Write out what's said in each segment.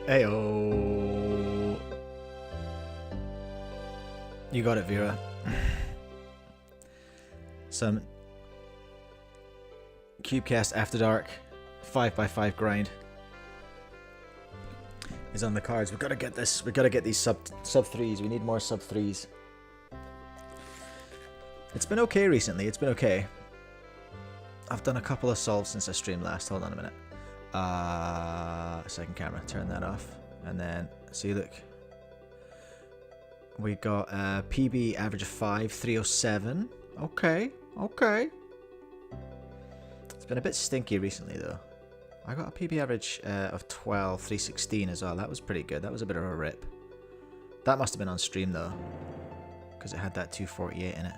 Heyo. You got it, Vera. Some Cubecast After Dark 5x5 grind is on the cards. We've got to get this. We've got to get these sub threes. We need more sub threes. It's been okay recently. It's been okay. I've done a couple of solves since I streamed last. Hold on a minute. Second camera. Turn that off. And then, see, look. We got a PB average of 5, 307. Okay, okay. It's been a bit stinky recently, though. I got a PB average of 12, 316 as well. That was pretty good. That was a bit of a rip. That must have been on stream, though, because it had that 248 in it.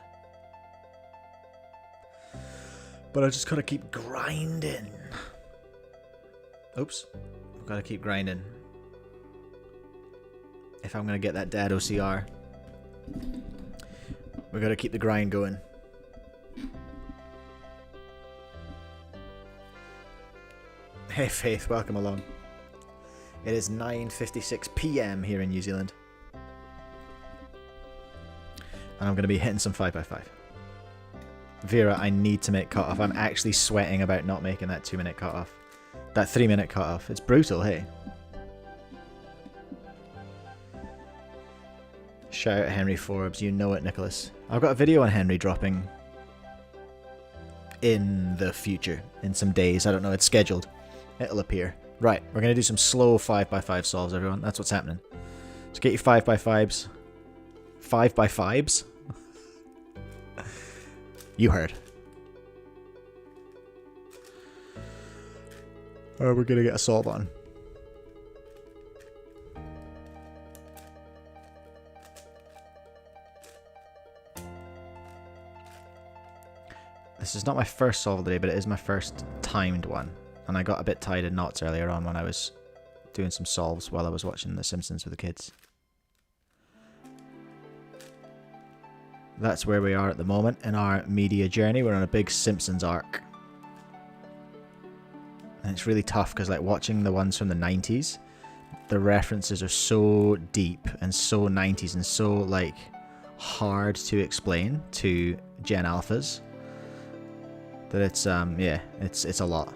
But I just gotta keep grinding. Oops. I've gotta keep grinding. If I'm gonna get that dad OCR. We gotta keep the grind going. Hey Faith, welcome along. It is 9:56 PM here in New Zealand. And I'm gonna be hitting some 5x5. Vera, I need to make cutoff. I'm actually sweating about not making that 2-minute cutoff. That 3-minute cutoff. It's brutal, hey? Shout out Henry Forbes. You know it, Nicholas. I've got a video on Henry dropping in the future. In some days. I don't know. It's scheduled. It'll appear. Right. We're going to do some slow 5x5 solves, everyone. That's what's happening. So get your 5x5s. 5x5s? You heard. Or we're gonna get a solve on. This is not my first solve of the day, but it is my first timed one. And I got a bit tied in knots earlier on when I was doing some solves while I was watching The Simpsons with the kids. That's where we are at the moment in our media journey. We're on a big Simpsons arc. And it's really tough because, like, watching the ones from the 90s, the references are so deep and so 90s and so, like, hard to explain to Gen Alphas that it's, yeah, it's a lot.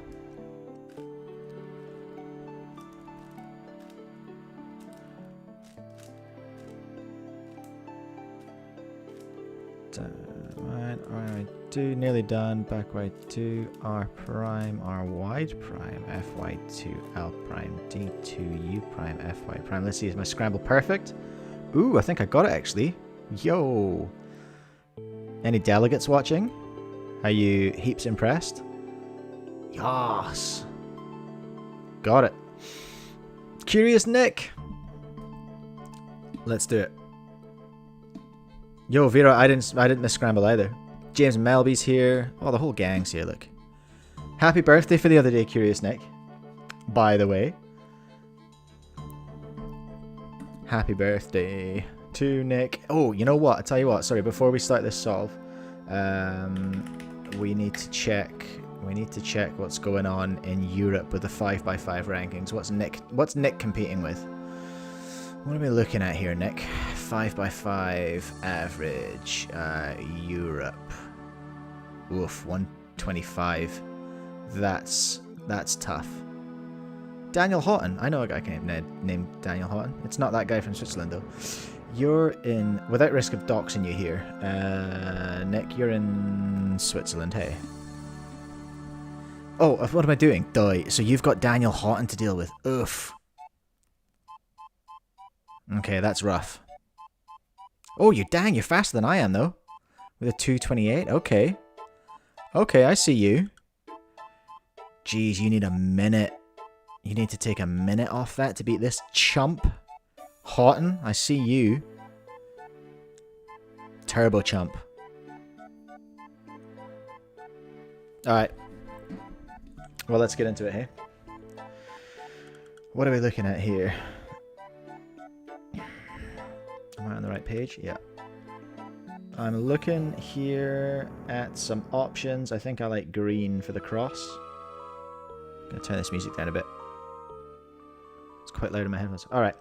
Nearly done. Back y2, r prime, r wide prime, fy2, l prime, d2, u prime, fy prime. Let's see, is my scramble perfect? Ooh, I think I got it actually. Yo! Any delegates watching? Are you heaps impressed? Yas! Got it. Curious Nick! Let's do it. Yo, Vera, I didn't miss scramble either. James Melby's here. Oh, the whole gang's here, look. Happy birthday for the other day, Curious Nick. By the way. Happy birthday to Nick. Oh, you know what? I tell you what. Sorry, before we start this solve, we need to check what's going on in Europe with the 5x5 rankings. What's Nick competing with? What are we looking at here, Nick? 5x5 average, Europe. Oof, 125. That's tough. Daniel Houghton. I know a guy named Daniel Houghton. It's not that guy from Switzerland, though. You're in, without risk of doxing you here, Nick, you're in Switzerland, hey? Oh, what am I doing? Die. So you've got Daniel Houghton to deal with. Oof. Okay, that's rough. Oh, you're faster than I am, though. With a 228? Okay. Okay, I see you. Jeez, you need a minute. You need to take a minute off that to beat this chump. Houghton, I see you. Turbo chump. Alright. Well, let's get into it, hey? What are we looking at here? Am I on the right page? Yeah. I'm looking here at some options. I think I like green for the cross. I'm gonna turn this music down a bit. It's quite loud in my headphones. Alright.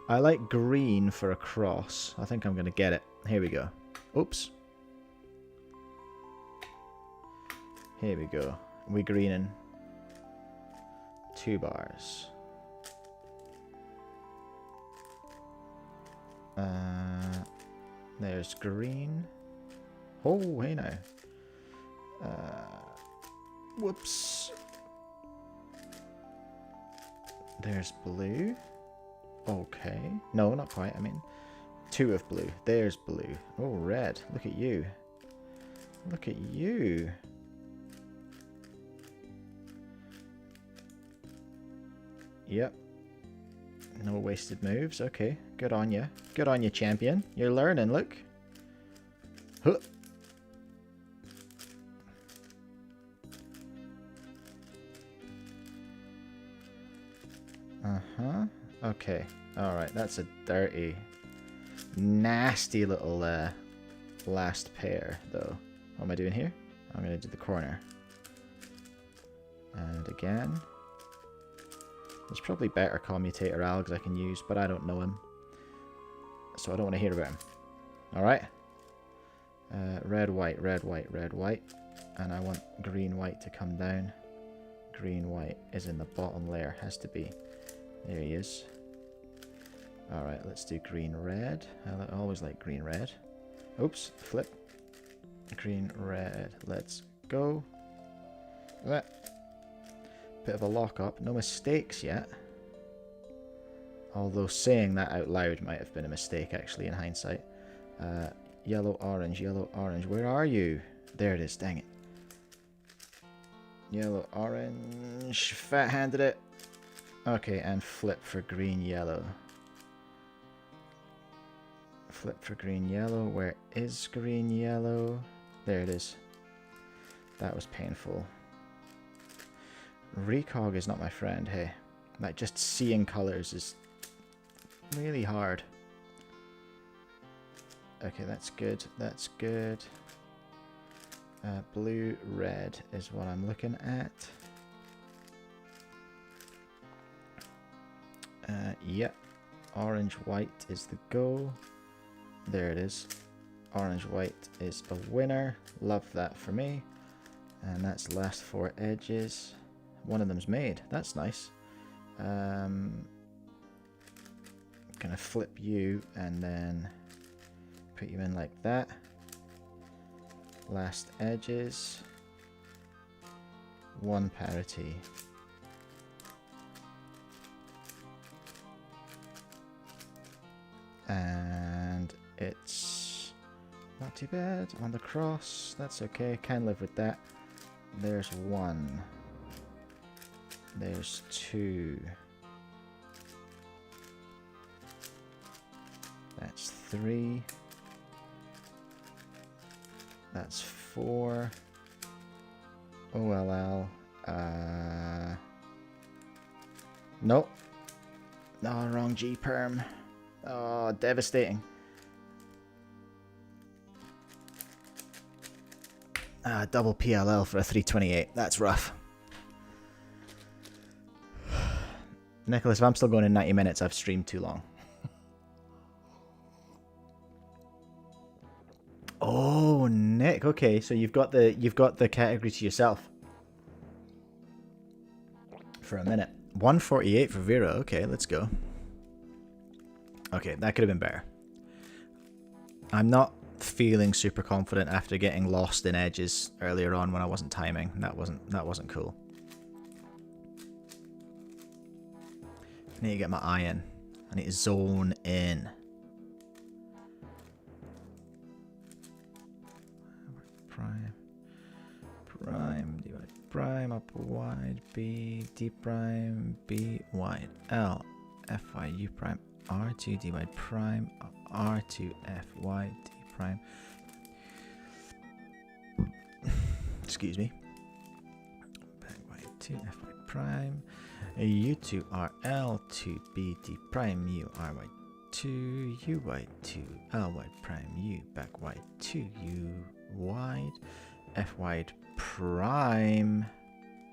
I like green for a cross. I think I'm going to get it. Here we go. Oops. Here we go. We greening 2 bars. There's green. Oh, hey now. Whoops. There's blue. Okay. No, not quite. I mean, 2 of blue. There's blue. Oh, red. Look at you. Look at you. Yep. No wasted moves. Okay. Good on you. Good on you, champion. You're learning, look. Huh. Uh-huh. Okay. Alright, that's a dirty, nasty little last pair, though. What am I doing here? I'm going to do the corner. And again. There's probably better commutator algs I can use, but I don't know him. So I don't want to hear about him. Alright. Red, white, red, white, red, white. And I want green, white to come down. Green, white is in the bottom layer. Has to be. There he is. Alright, let's do green, red. I always like green, red. Oops, flip. Green, red. Let's go. Bit of a lock up. No mistakes yet. Although saying that out loud might have been a mistake, actually, in hindsight. Yellow, orange, yellow, orange. Where are you? There it is, dang it. Yellow, orange. Fat-handed it. Okay, and flip for green, yellow. Flip for green, yellow. Where is green, yellow? There it is. That was painful. Recog is not my friend, hey. Like, just seeing colours is really hard. Okay, that's good. That's good. Blue, red is what I'm looking at. Yep. Orange, white is the goal. There it is. Orange, white is a winner. Love that for me. And that's last 4 edges. One of them's made. That's nice. Gonna flip you and then put you in like that. Last edges. 1 parity. And it's not too bad on the cross. That's okay. Can live with that. There's 1. There's 2. That's 3. That's 4. OLL. Nope. No, wrong G perm. Oh, devastating. Double PLL for a 328. That's rough. Nicholas, if I'm still going in 90 minutes, I've streamed too long. Oh, Nick. Okay, so you've got the category to yourself for a minute. 148 for Vera. Okay, let's go. Okay, that could have been better. I'm not feeling super confident after getting lost in edges earlier on when I wasn't timing. That wasn't cool. I need to get my eye in. I need to zone in. Prime, D wide, prime, up wide, B, D prime, B wide, L, F I U prime, R2, D wide prime, R2, F wide, D prime. Excuse me. Back wide 2, F wide prime, U2, R, L2, B, D prime, U, R wide 2, U wide 2, L wide prime, U, back wide 2, U wide, F wide prime,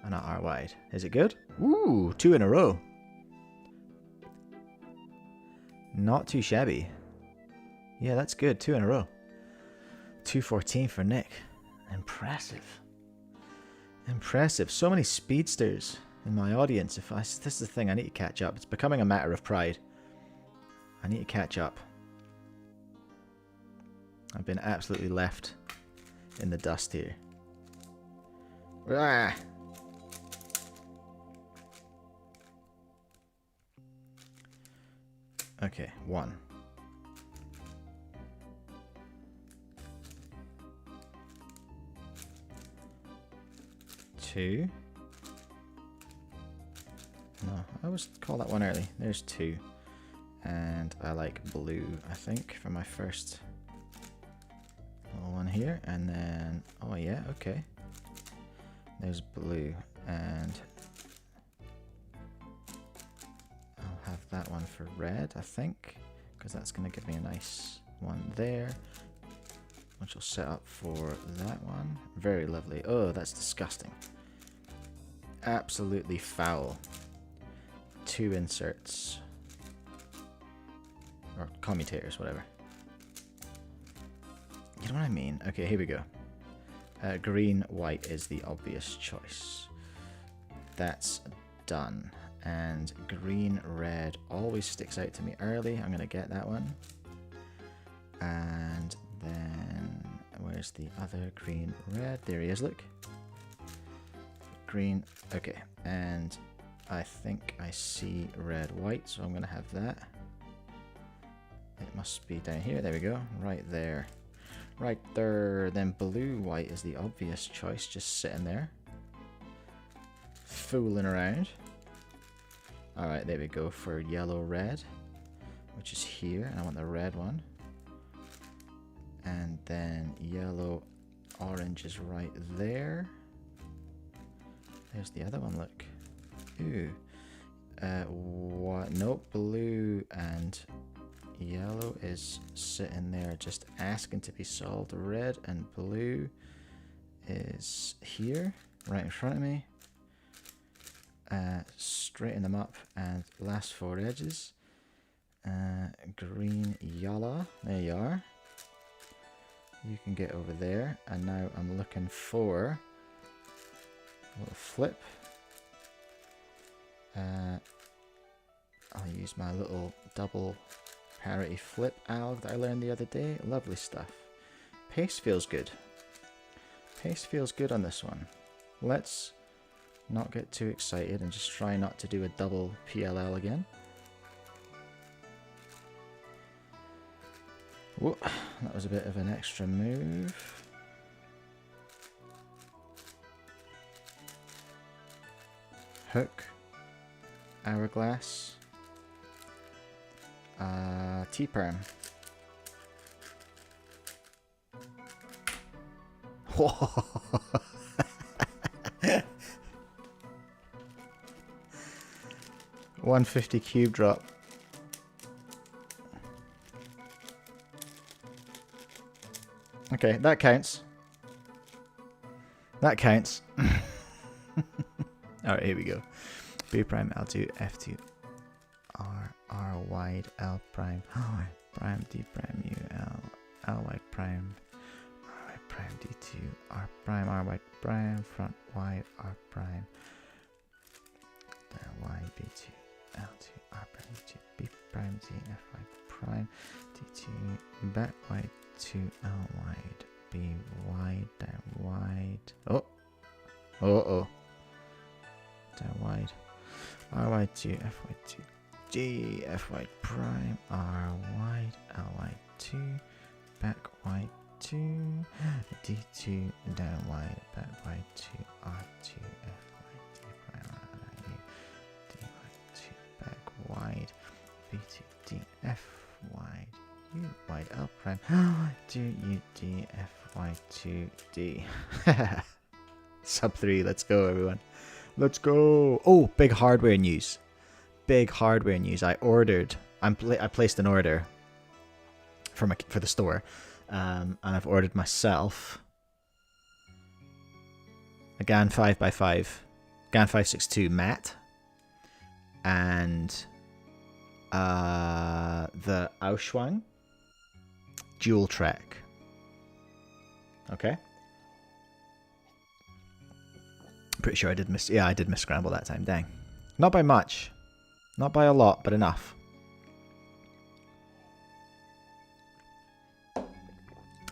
and not R wide. Is it good? Ooh, 2 in a row. Not too shabby. Yeah, that's good. 2 in a row. 214 for Nick. Impressive. Impressive. So many speedsters in my audience. This is the thing, I need to catch up. It's becoming a matter of pride. I need to catch up. I've been absolutely left in the dust here. Ah! Okay, 1. 2. No, I always call that one early. There's 2. And I like blue, I think, for my first little one here. And then, oh yeah, okay. There's blue. And I'll have that one for red, I think. Because that's going to give me a nice one there. Which will set up for that one. Very lovely. Oh, that's disgusting. Absolutely foul. 2 inserts. Or commutators, whatever. You know what I mean? Okay, here we go. Green, white is the obvious choice. That's done. And green, red always sticks out to me early. I'm going to get that one. And then, where's the other green, red? There he is, look. Green, okay. And I think I see red, white, so I'm going to have that. It must be down here. There we go. Right there. Right there. Then blue, white is the obvious choice. Just sitting there. Fooling around. Alright, there we go for yellow, red. Which is here. And I want the red one. And then yellow, orange is right there. There's the other one, look. Ooh. What? Nope, blue and yellow is sitting there just asking to be solved. Red and blue is here, right in front of me. Straighten them up and last 4 edges. Green, yellow, there you are. You can get over there, and now I'm looking for a little flip. I'll use my little double parity flip alg that I learned the other day. Lovely stuff. Pace feels good. Pace feels good on this one. Let's not get too excited and just try not to do a double PLL again. Whoa, that was a bit of an extra move. Hook. Hourglass. T-perm. Whoa. 150 cube drop. Okay, that counts. That counts. Alright, here we go. B prime, L2, F2, R wide, L prime, prime, D prime, U, L wide prime, R wide prime, D2, R prime, R wide prime, front wide, R prime, down wide, B2, L2, R prime, D2, B prime, D, F wide prime, D2, back wide, 2, L wide, B wide, down wide, oh, down wide, R wide 2, F wide 2, G, F wide prime, R wide, L wide 2, back wide 2, D2, down wide, back wide 2, R2, F wide, D prime, R wide, D wide 2, back wide, B2, D, F wide, U wide, L prime, 2, U, D, F wide 2, D. Sub 3, let's go everyone. Let's go. Oh, big hardware news. Big hardware news. I placed an order for the store, and I've ordered myself a GAN 5x5, GAN 562 mat, and the Auschwang dual track. Okay. Pretty sure I did I did miss scramble that time. Dang. Not by much. Not by a lot, but enough.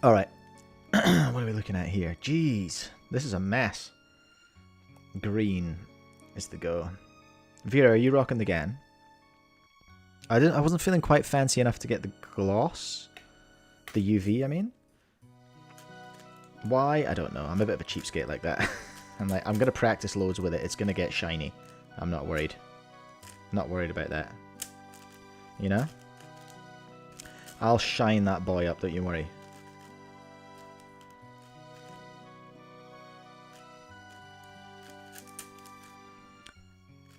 Alright. What are we looking at here? Jeez. This is a mess. Green is the go. Vera, are you rocking the GAN? I wasn't feeling quite fancy enough to get the gloss. The UV, I mean. Why? I don't know. I'm a bit of a cheapskate like that. I'm going to practice loads with it. It's going to get shiny. I'm not worried. Not worried about that. You know? I'll shine that boy up, don't you worry.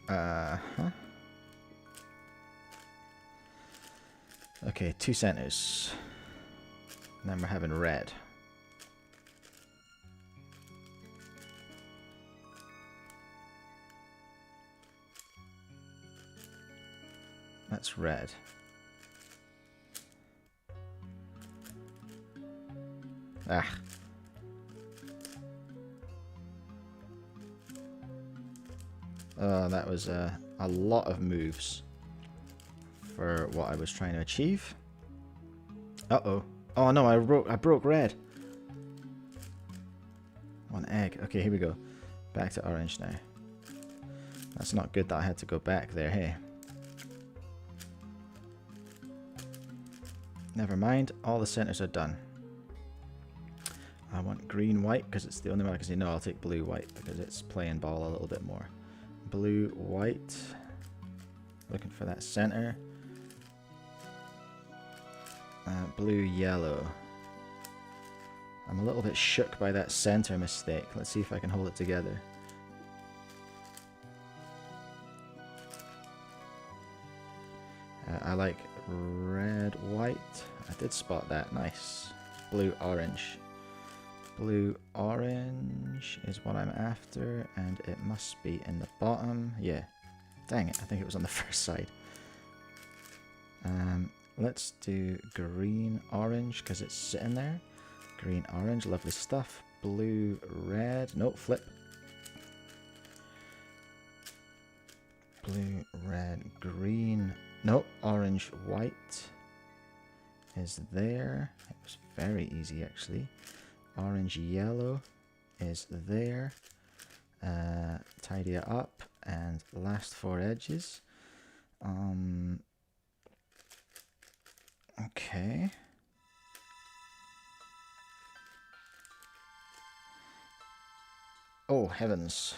Huh? Okay, 2 centers. And then we're having red. That's red. Ah. That was a lot of moves for what I was trying to achieve. Uh-oh. Oh no, I broke red. One egg. Okay, here we go. Back to orange now. That's not good that I had to go back there, hey. Never mind, all the centers are done. I want green white because it's the only one I can see. No, I'll take blue white because it's playing ball a little bit more. Blue white. Looking for that center. Blue yellow. I'm a little bit shook by that center mistake. Let's see if I can hold it together. I like red, white. I did spot that. Nice. Blue, orange. Blue, orange is what I'm after, and it must be in the bottom. Yeah. Dang it, I think it was on the first side. Let's do green, orange, because it's sitting there. Green, orange, lovely stuff. Blue, red. No, flip. Blue, red, green. No, orange, white is there. It was very easy, actually. Orange, yellow is there. Tidy it up. And last 4 edges. Okay. Oh, heavens.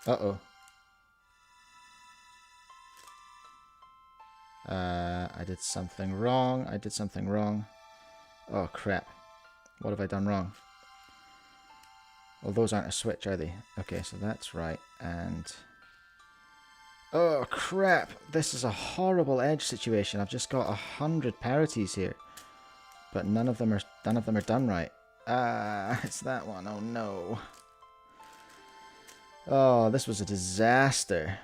Uh-oh. I did something wrong. I did something wrong. Oh, crap. What have I done wrong? Well, those aren't a switch, are they? Okay, so that's right. And... oh, crap. This is a horrible edge situation. I've just got 100 parities here. But none of them are done right. It's that one. Oh, no. Oh, this was a disaster.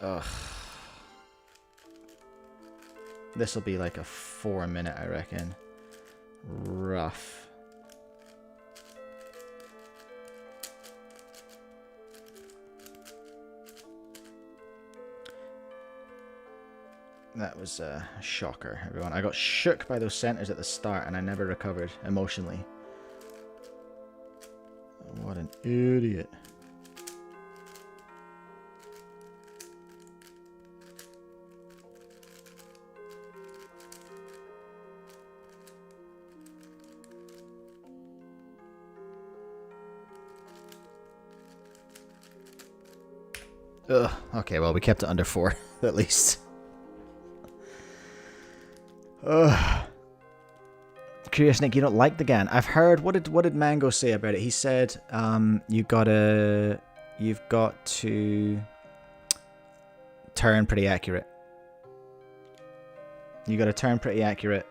Ugh. This will be like a 4-minute, I reckon. Rough. That was a shocker, everyone. I got shook by those centers at the start and I never recovered emotionally. What an idiot. Ugh. Okay, well, we kept it under 4, at least. Ugh. Curious, Nick, you don't like the GAN. I've heard, what did Mango say about it? He said, you've got to turn pretty accurate. You got to turn pretty accurate,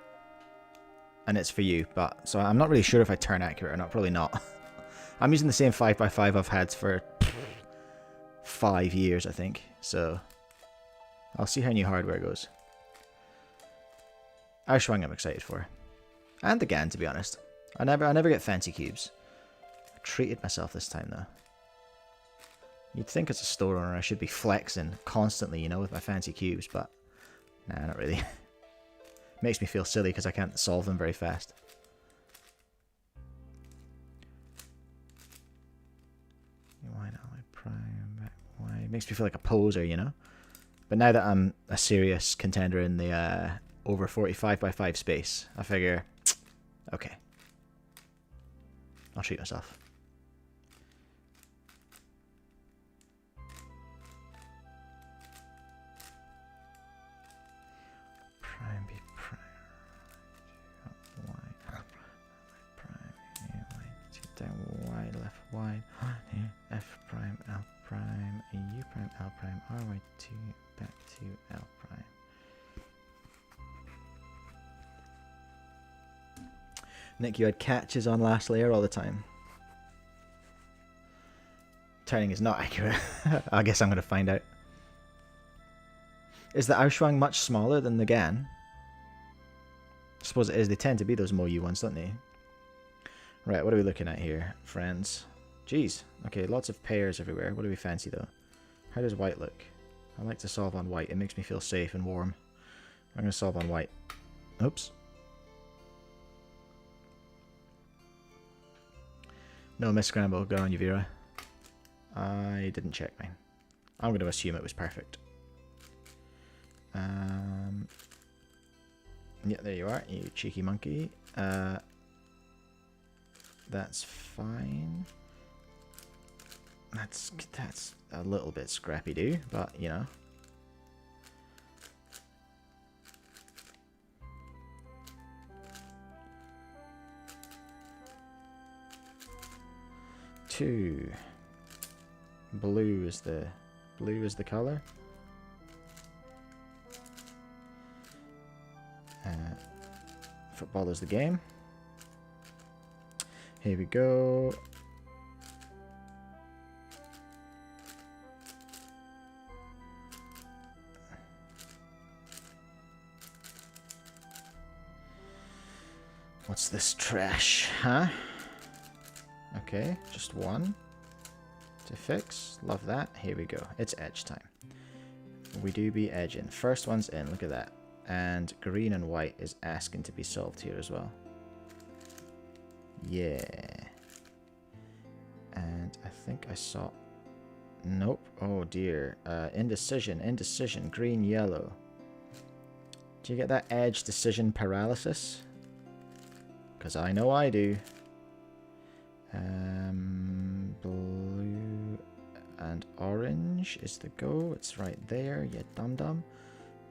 and it's for you. But so I'm not really sure if I turn accurate or not. Probably not. I'm using the same 5x5 I've had for 5 years, I think. So I'll see how new hardware goes. Arschwang I'm excited for. And the GAN, to be honest. I never get fancy cubes. I treated myself this time, though. You'd think as a store owner I should be flexing constantly, you know, with my fancy cubes, but nah, not really. Makes me feel silly because I can't solve them very fast. Why not? Prime, why? It makes me feel like a poser, you know? But now that I'm a serious contender in the over 45x5 space, I figure, okay, I'll treat myself. Prime B prime. Wide. Prime A wide. Two down wide. Left wide. F prime L prime U prime L prime R wide 2 back to L prime. Nick, you had catches on last layer all the time. Turning is not accurate. I guess I'm going to find out. Is the Auschwang much smaller than the GAN? I suppose it is. They tend to be those Moyu ones, don't they? Right, what are we looking at here, friends? Jeez. Okay, lots of pairs everywhere. What do we fancy, though? How does white look? I like to solve on white. It makes me feel safe and warm. I'm going to solve on white. Oops. No miss scramble. Good on you, Vera. I didn't check mine. I'm going to assume it was perfect. Yeah, there you are, you cheeky monkey. That's fine. That's a little bit scrappy-do, but you know. Two. Blue is the color. Football is the game. Here we go. What's this trash, huh? Okay, just one to fix. Love that. Here we go. It's edge time. We do be edging. First one's in. Look at that. And green and white is asking to be solved here as well. Yeah. And I think I saw... Nope. Oh dear. Indecision. Indecision. Green, yellow. Do you get that edge decision paralysis? Because I know I do. Blue and orange is the go. It's right there. You dum-dum.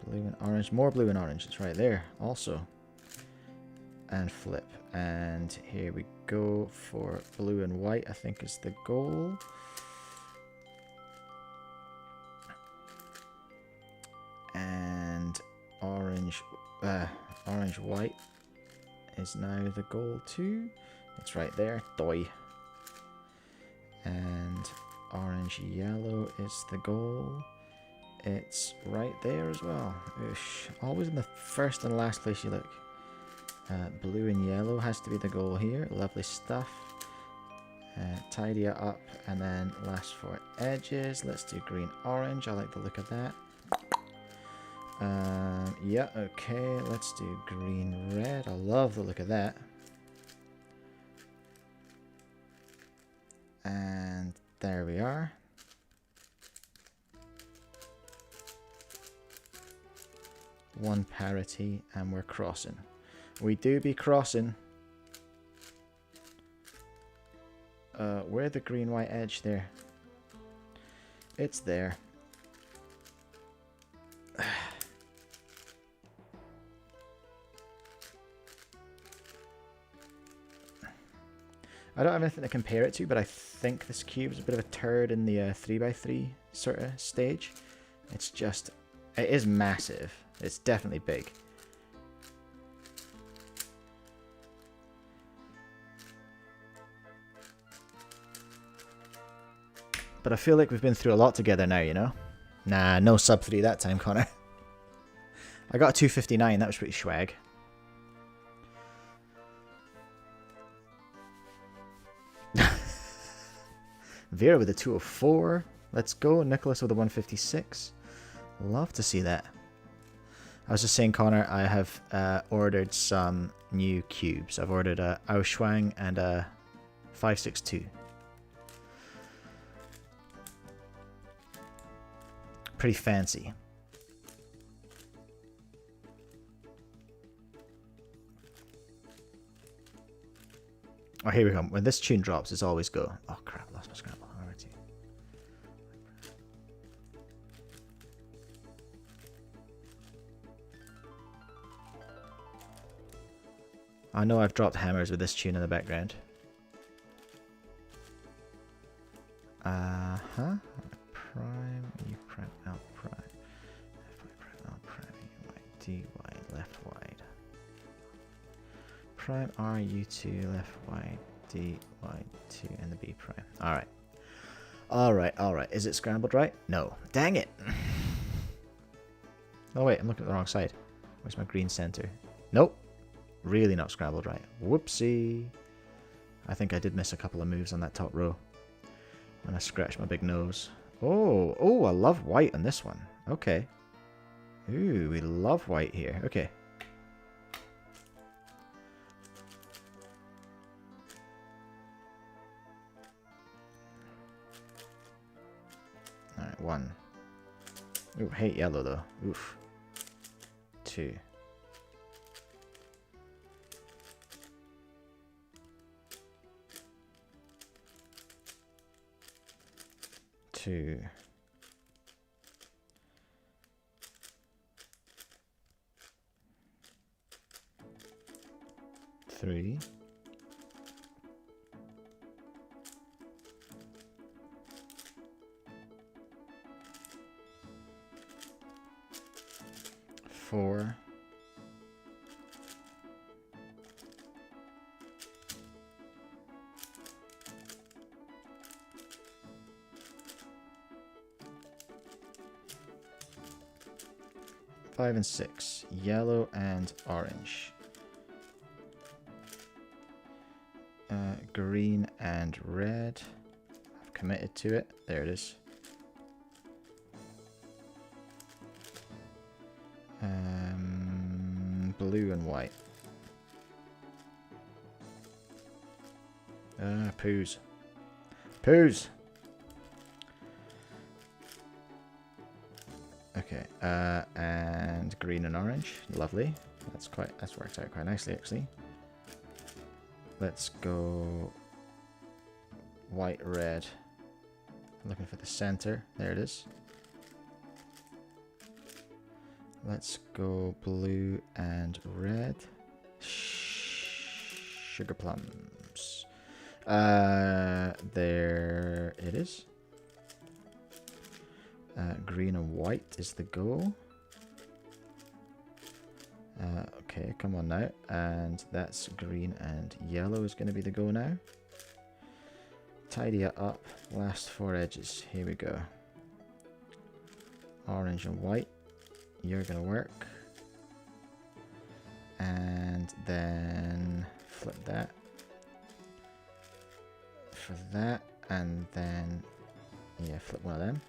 Blue and orange. More blue and orange. It's right there also. And flip. And here we go for blue and white, I think is the goal. And orange white is now the goal too. It's right there. Doi. And orange yellow is the goal. It's right there as well. Oosh. Always in the first and last place you look. Blue and yellow has to be the goal here. Lovely stuff. Tidy it up. And then last for edges. Let's do green orange. I like the look of that. Yeah, okay. Let's do green red. I love the look of that. And there we are. One parity and we're crossing. We do be crossing. Where the green white edge there? It's there. I don't have anything to compare it to, but I think this cube is a bit of a turd in the 3x3 sort of stage. It's just, it is massive. It's definitely big. But I feel like we've been through a lot together now, you know? Nah, no sub 3 that time, Connor. I got a 259, that was pretty swag. Vera with a 204. Let's go. Nicholas with a 156. Love to see that. I was just saying, Connor, I have ordered some new cubes. I've ordered a Auschwang and a 562. Pretty fancy. Oh, here we go. When this tune drops, it's always go. Oh crap, lost my scramble. I know I've dropped hammers with this tune in the background. Prime, E prime, L prime, F prime, L prime, E wide, D wide, left wide. Prime R U2 left wide, D wide 2 and the B prime. Alright. Alright. Is it scrambled right? No. Dang it! Oh wait, I'm looking at the wrong side. Where's my green center? Nope. Really not scrambled right. Whoopsie. I think I did miss a couple of moves on that top row when I scratched my big nose. Oh, I love white on this one. Okay. Ooh, we love white here. Okay. Alright, 1. Ooh, hate yellow though. Oof. 2. 2. 3. 4. 5 and 6. Yellow and orange. Green and red. I've committed to it. There it is. Blue and white. Poos. Poos! Okay, and green and orange. Lovely. That's worked out quite nicely actually. Let's go white, red. Looking for the center. There it is. Let's go blue and red. Sugar plums. There it is. Green and white is the go. Okay, come on now. And that's green and yellow is going to be the go now. Tidy it up. Last 4 edges. Here we go. Orange and white. You're going to work. And then flip that. For that. And then, yeah, flip one of them.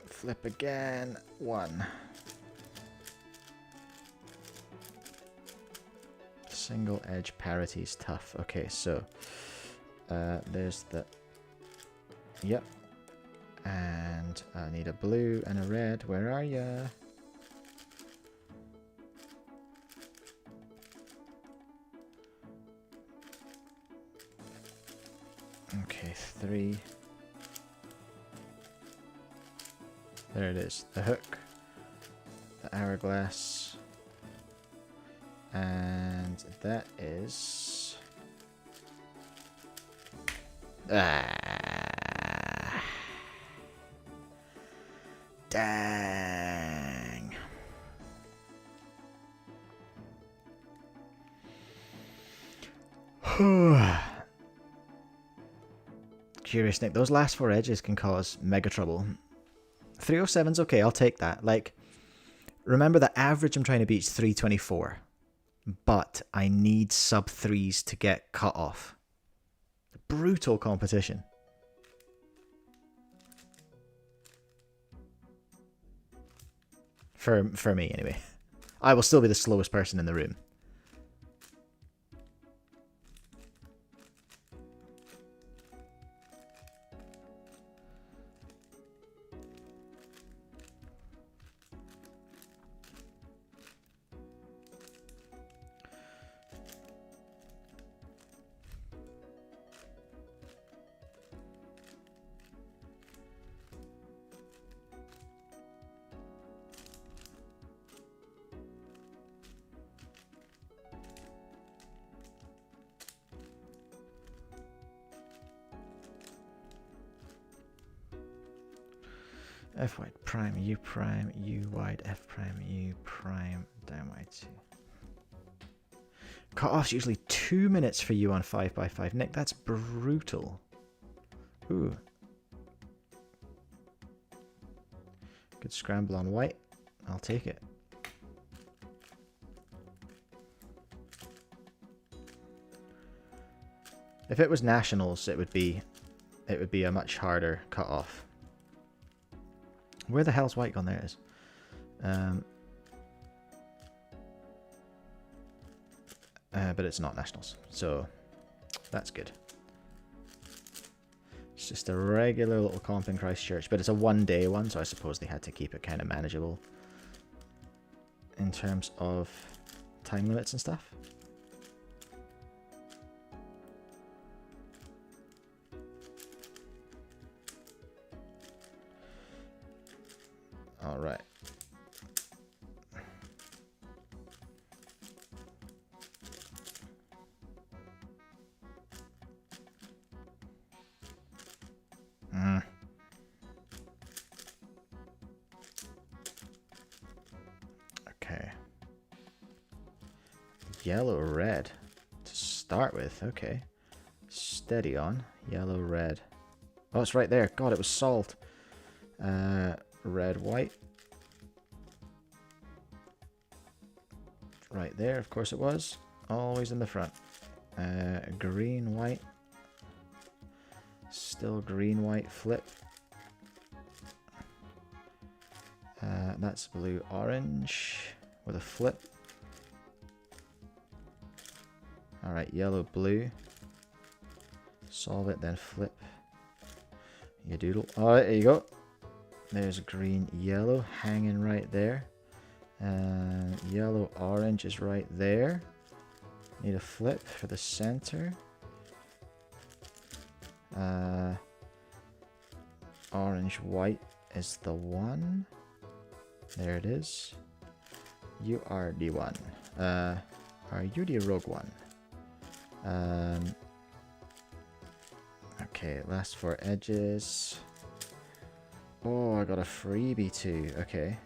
Flip again. 1. Single edge parity is tough. Okay, so there's the... Yep. And I need a blue and a red. Where are ya? Okay, 3. There it is. The hook. The hourglass. And that is... Dang. curious, Nick. Those last 4 edges can cause mega trouble. 307's okay, I'll take that. Like, remember the average I'm trying to beat is 324. But I need sub 3s to get cut off. Brutal competition. For me, anyway. I will still be the slowest person in the room. F wide prime, U wide, F prime, U prime, down wide 2. Cut-off's usually 2 minutes for you on 5x5. Nick, that's brutal. Ooh. Good scramble on white. I'll take it. If it was nationals, it would be a much harder cut-off. Where the hell's white gone? There it is. But it's not nationals, so that's good. It's just a regular little comp in Christchurch, but it's a one-day one, so I suppose they had to keep it kind of manageable in terms of time limits and stuff. All right. Okay. Yellow, red to start with. Okay. Steady on. Yellow, red. Oh, it's right there. God, it was solved. Red, white. Right there, of course it was. Always in the front. Green, white. Still green, white, flip. That's blue, orange with a flip. Alright, yellow, blue. Solve it, then flip. You doodle. Alright, there you go. There's green, yellow hanging right there. And yellow, orange is right there. Need a flip for the center. Orange, white is the one. There it is. You are the one. Are you the rogue one? Okay, last 4 edges. Oh, I got a freebie too. Okay.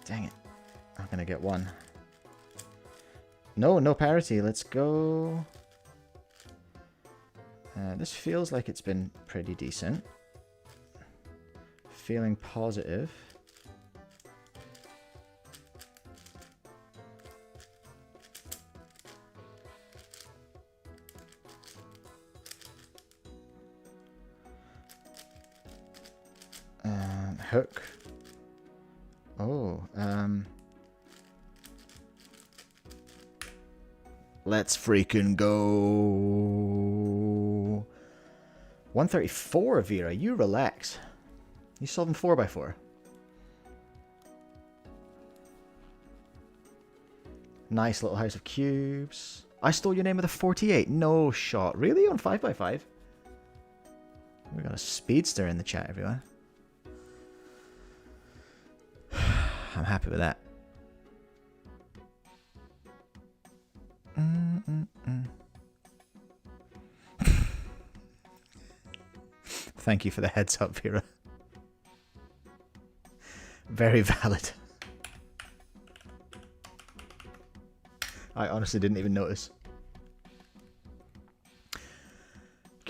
Dang it. I'm gonna get 1. No, no parity. Let's go. This feels like it's been pretty decent. Feeling positive. Hook. Oh, let's freaking go. 134, Vera. You relax. You solving 4x4. Nice little house of cubes. I stole your name with a 48. No shot. Really? On 5x5? We got a speedster in the chat, everyone. I'm happy with that. Thank you for the heads up, Vera. Very valid. I honestly didn't even notice.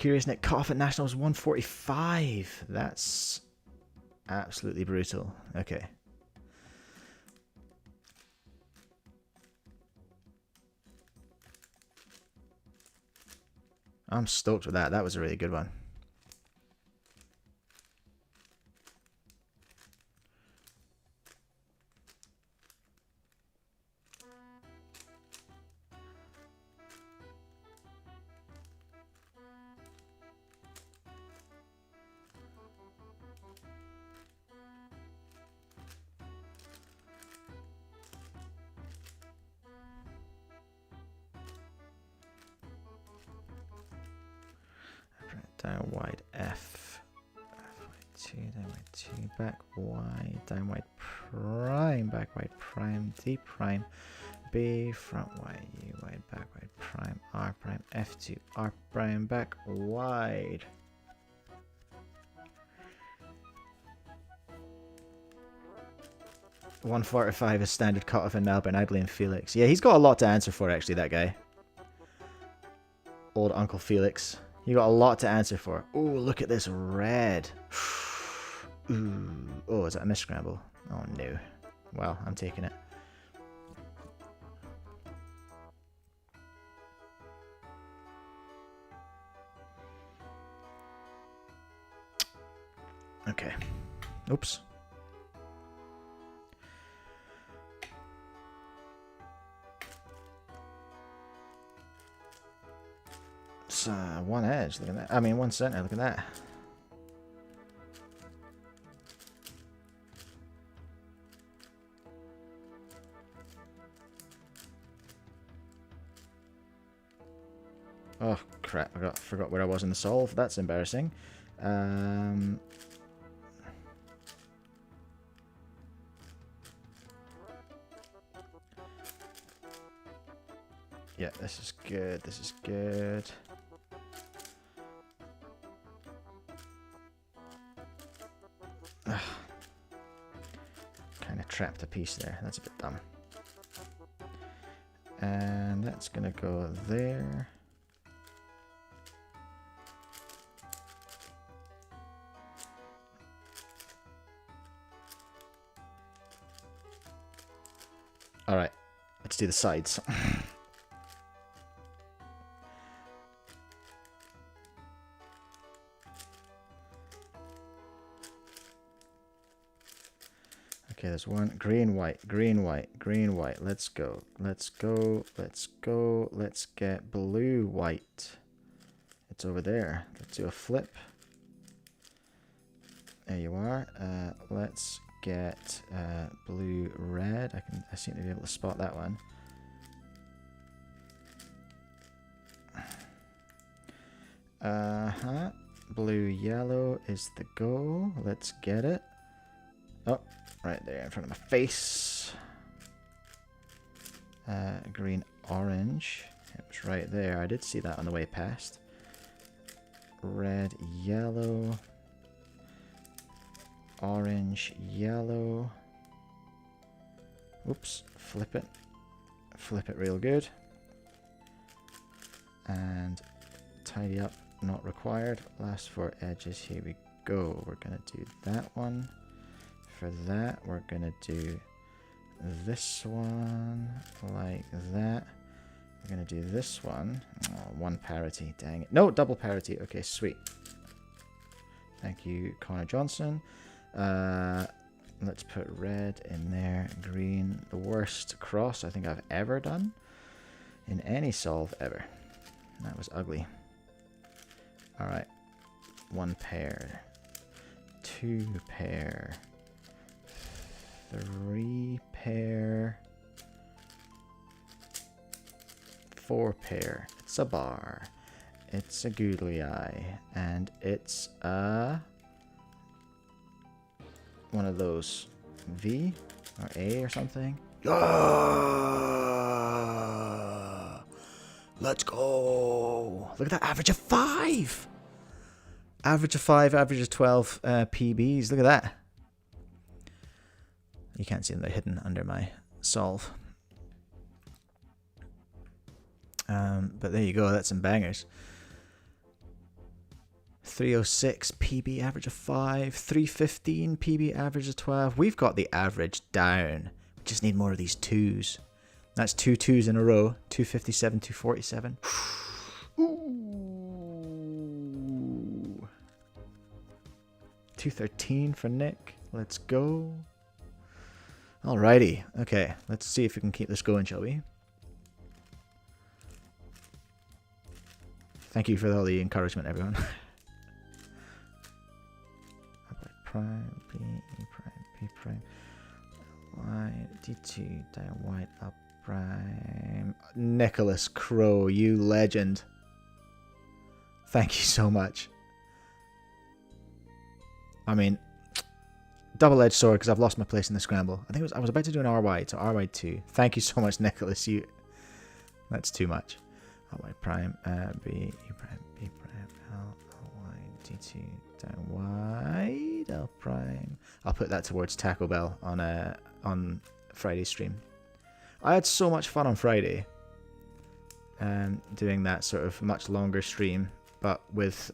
Curious Nick cut off at Nationals 145. That's absolutely brutal. Okay. I'm stoked with that. That was a really good one. Down wide F. F wide 2, down wide 2, back wide, down wide prime, back wide prime, D prime, B, front wide, U wide, back wide prime, R prime, F2, R prime, back wide. $145 is standard cutoff in Melbourne. I blame Felix. Yeah, he's got a lot to answer for, actually, that guy. Old Uncle Felix. You got a lot to answer for. Oh, look at this red. Ooh. Oh, is that a misscramble? Oh, no. Well, I'm taking it. Okay. Oops. It's one edge. Look at that. I mean, one center. Look at that. Oh crap! Forgot where I was in the solve. That's embarrassing. Yeah, this is good. This is good. Kind of trapped a piece there. That's a bit dumb. And that's gonna go there. All right, let's do the sides. Okay, there's one green, white, green, white, green, white. Let's go. Let's go. Let's go. Let's get blue, white. It's over there. Let's do a flip. There you are. Let's get blue, red. I seem to be able to spot that one. Blue, yellow is the go. Let's get it. Oh, right there in front of my face. Green, orange. It was right there. I did see that on the way past. Red, yellow. Orange, yellow. Oops, flip it. Flip it real good. And tidy up, not required. Last four edges, here we go. We're gonna do that one. For that, we're gonna do this one like that. We're gonna do this one. Oh, one parity, dang it. No, double parity. Okay, sweet. Thank you, Connor Johnson. Let's put red in there, green. The worst cross I think I've ever done in any solve ever. That was ugly. All right, one pair, two pair, three pair, four pair. It's a bar. It's a googly eye, and it's a one of those V or A or something. Yeah! Let's go! Look at that average of 5! Average of 5, average of 12 PBs. Look at that. You can't see them, they're hidden under my solve. But there you go, that's some bangers. 306 PB average of 5. 315 PB average of 12. We've got the average down. We just need more of these 2s. That's 2 2s in a row. 257, 247. Ooh. 213 for Nick. Let's go. Alrighty. Okay, let's see if we can keep this going, shall we? Thank you for all the encouragement, everyone. Prime, B, E prime, P prime, Y, D2, down, white, up, prime. Nicholas Crow, you legend. Thank you so much. I mean, double-edged sword because I've lost my place in the scramble. I think I was about to do an RY, so RY2. Thank you so much, Nicholas. That's too much. RY prime, B, E prime, B prime, L, Y, D2, down, wide, L prime. I'll put that towards Taco Bell on Friday's stream. I had so much fun on Friday, doing that sort of much longer stream, but with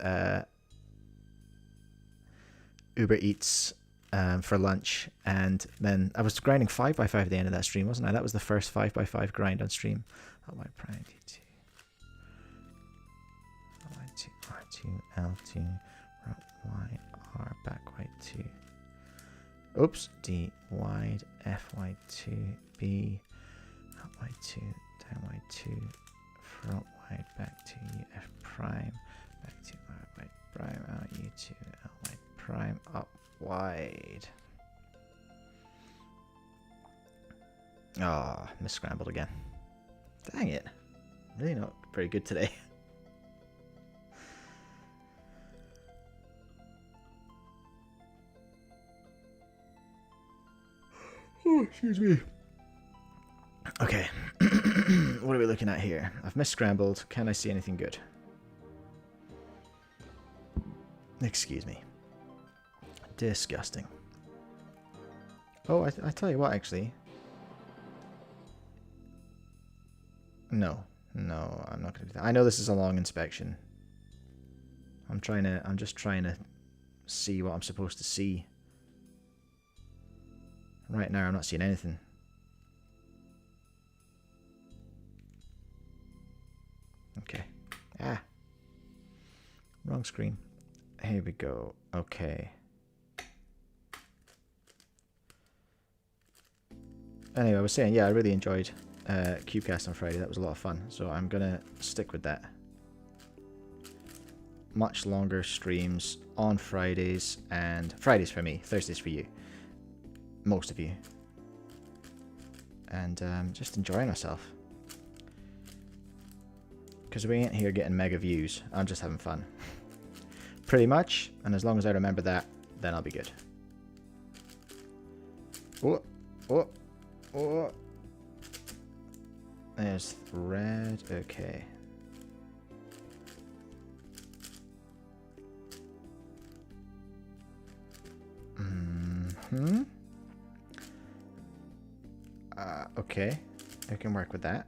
Uber Eats for lunch, and then I was grinding 5x5 at the end of that stream, wasn't I? That was the first 5x5 grind on stream. LY prime, D2, LY2, R2, L2, Y, R, back Y2. Oops, D, wide, FY2, B, up Y2, down Y2, front wide, back to F prime, back to R, wide, prime, out U2, L, wide, prime, up wide. Ah, oh, misscrambled again. Dang it. Really not very good today. Oh, excuse me. Okay. What are we looking at here? I've misscrambled. Can I see anything good? Excuse me. Disgusting. Oh, I tell you what, actually. No, I'm not gonna do that. I know this is a long inspection. I'm just trying to see what I'm supposed to see. Right now, I'm not seeing anything. Okay. Ah. Wrong screen. Here we go. Okay. Anyway, I was saying, yeah, I really enjoyed Cubecast on Friday. That was a lot of fun. So I'm going to stick with that. Much longer streams on Fridays, and Fridays for me, Thursdays for you. Most of you. And just enjoying myself. Because we ain't here getting mega views. I'm just having fun. Pretty much. And as long as I remember that, then I'll be good. Oh, oh, oh. There's red. Okay. Mm-hmm. Okay. I can work with that.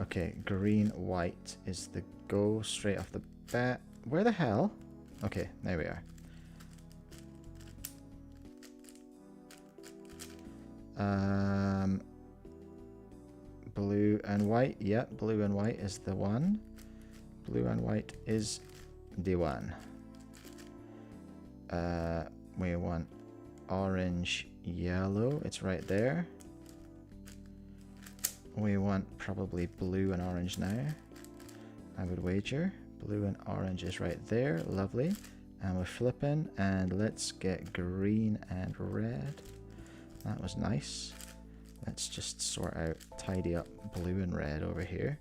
Okay, green, white is the go straight off the bat. Where the hell? Okay, there we are. Blue and white. Yep, blue and white is the one. Blue and white is the one. We want orange, yellow. It's right there. We want probably blue and orange now. I would wager. Blue and orange is right there. Lovely. And we're flipping. And let's get green and red. That was nice. Let's just sort out, tidy up blue and red over here.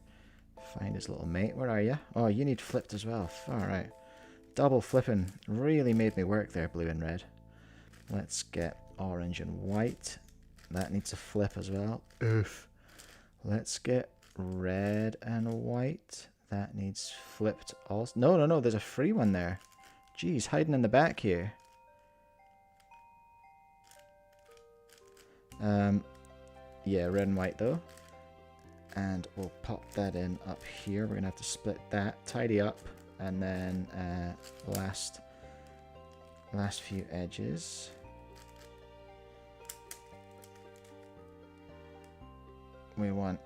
Find his little mate. Where are you? Oh, you need flipped as well. Alright. Double flipping really made me work there, blue and red. Let's get orange and white. That needs a flip as well. Oof. Let's get red and white. That needs flipped also. No, there's a free one there. Jeez, hiding in the back here. Yeah, red and white though. And we'll pop that in up here. We're going to have to split that, tidy up, and then last few edges. We want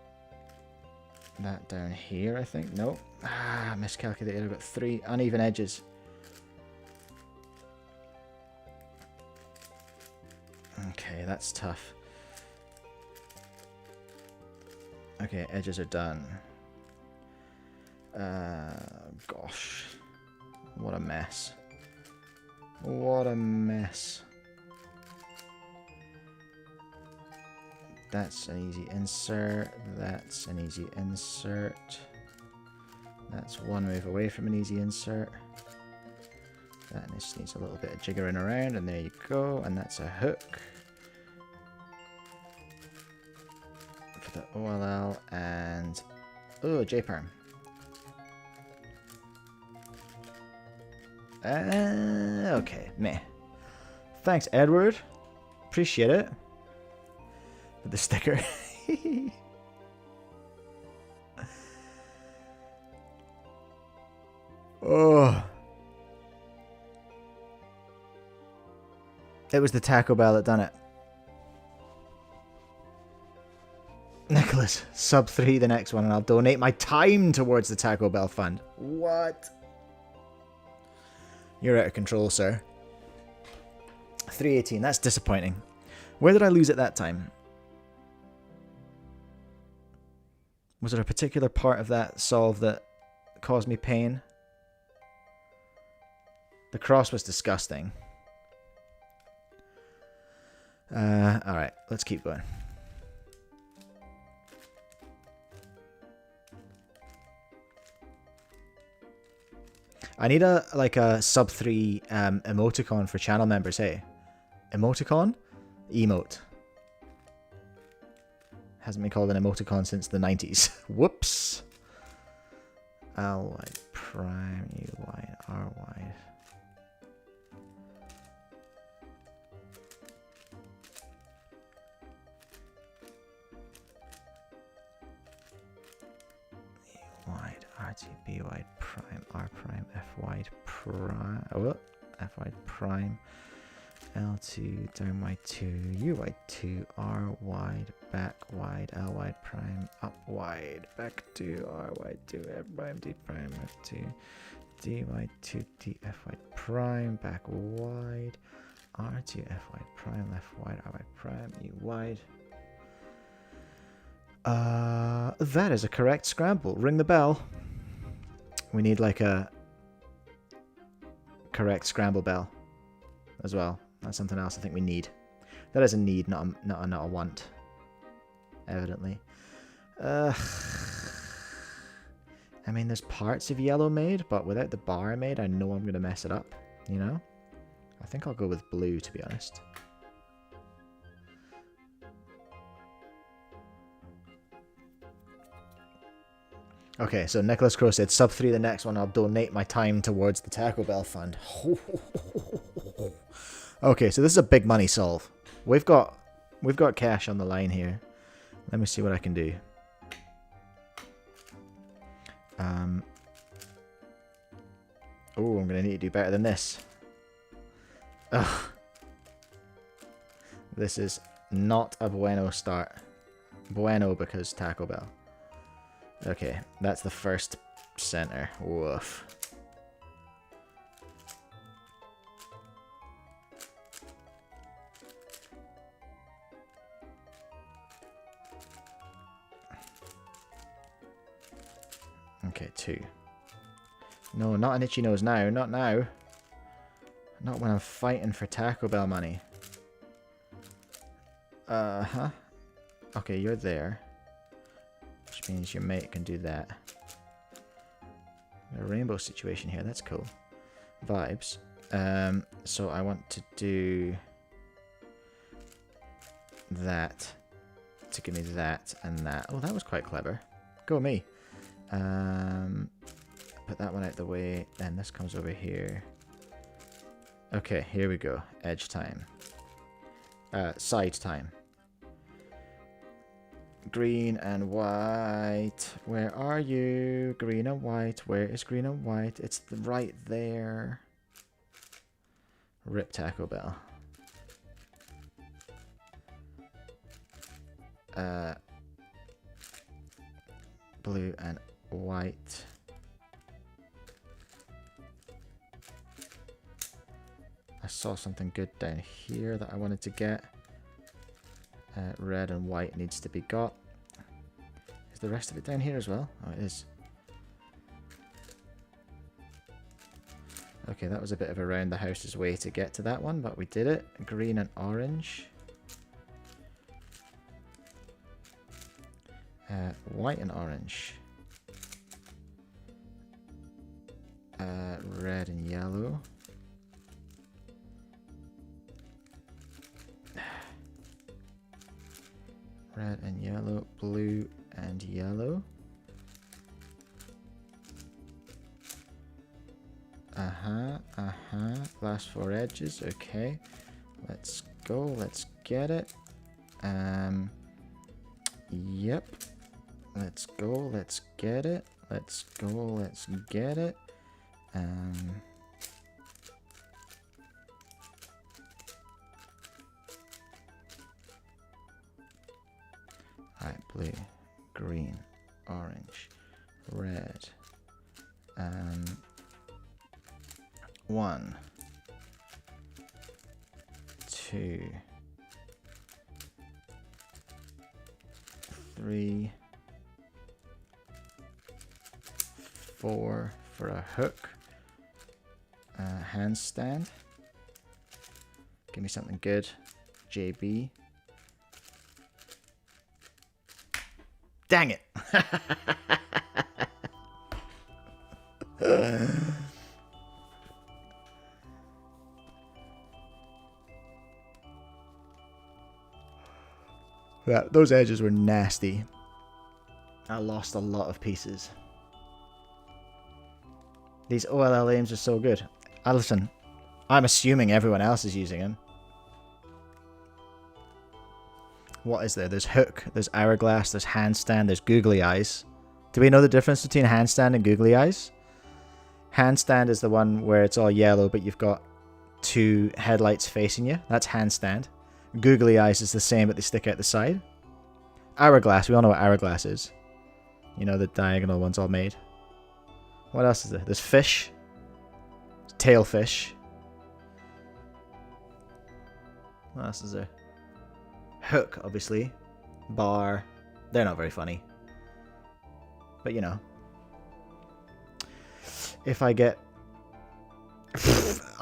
that down here, I think. Nope. Ah, miscalculated. I've got 3 uneven edges. Okay, that's tough. Okay, edges are done. Gosh. What a mess. What a mess. That's an easy insert. That's an easy insert. That's one move away from an easy insert. That just needs a little bit of jiggering around, and there you go. And that's a hook. For the OLL and... oh, J-perm. Okay, meh. Thanks, Edward. Appreciate it. For the sticker. Oh. It was the Taco Bell that done it. Nicholas, sub 3 the next one, and I'll donate my time towards the Taco Bell fund. What? You're out of control, sir. 318, that's disappointing. Where did I lose at that time? Was there a particular part of that solve that caused me pain? The cross was disgusting. Alright, let's keep going. I need a sub 3 emoticon for channel members, hey? Emoticon? Emote. Hasn't been called an emoticon since the 90s. Whoops. L wide prime, U wide, R wide. Wide, RT, B wide, prime, R prime, F wide, prime, oh, F wide, prime, L2, down wide 2, U wide 2, R wide, back wide, L wide, prime, up wide, back 2, R wide 2, F prime, D prime, F2, D wide 2, D, F wide, prime, back wide, R2, F wide, prime, left wide, R wide, prime, U wide. That is a correct scramble. Ring the bell. We need like a correct scramble bell as well. That's something else I think we need. That is a need, not a want. Evidently. I mean, there's parts of yellow made, but without the bar made, I know I'm going to mess it up. You know? I think I'll go with blue, to be honest. Okay, so Nicholas Crow said, sub 3 the next one, I'll donate my time towards the Taco Bell fund. Okay, so this is a big money solve. We've got cash on the line here. Let me see what I can do. Oh, I'm going to need to do better than this. Ugh. This is not a bueno start. Bueno because Taco Bell. Okay, that's the first center. Woof. Okay, 2. No, not an itchy nose now. Not now. Not when I'm fighting for Taco Bell money. Uh-huh. Okay, you're there. Which means your mate can do that. A rainbow situation here, that's cool. Vibes. So I want to do that to give me that and that. Oh, that was quite clever. Go me. Put that one out the way, then this comes over here. Okay, here we go. Edge time. Side time. Green and white. Where are you? Green and white. Where is green and white? It's right there. Rip Taco Bell. Blue and white. I saw something good down here that I wanted to get. Red and white needs to be got. Is the rest of it down here as well? Oh, it is. Okay, that was a bit of a round the house's way to get to that one, but we did it. Green and orange. White and orange. Red and yellow. Red and yellow, blue and yellow. Last 4 edges, okay. Let's go, let's get it. Yep. Let's go, let's get it. Let's go, let's get it. Alright, blue, green, orange, red. 1, 2, 3, 4 for a hook. Handstand. Give me something good. JB. Dang it! Yeah, those edges were nasty. I lost a lot of pieces. These OLL aims are so good. Listen, I'm assuming everyone else is using them. What is there? There's hook, there's hourglass, there's handstand, there's googly eyes. Do we know the difference between handstand and googly eyes? Handstand is the one where it's all yellow, but you've got 2 headlights facing you. That's handstand. Googly eyes is the same, but they stick out the side. Hourglass, we all know what hourglass is. You know, the diagonal ones all made. What else is there? There's fish. Tailfish. What else is there? Hook, obviously. Bar. They're not very funny. But you know. If I get...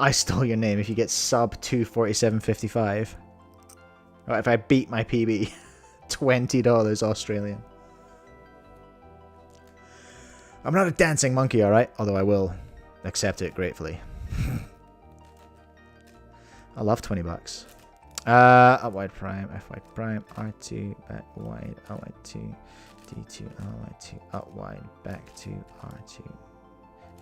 I stole your name. If you get sub 247.55. Or if I beat my PB. $20 Australian. I'm not a dancing monkey, alright? Although I will accept it gratefully. I love $20. Up wide prime, F wide prime, R2, back wide, out wide 2, D2, L wide 2, up wide, back to R2,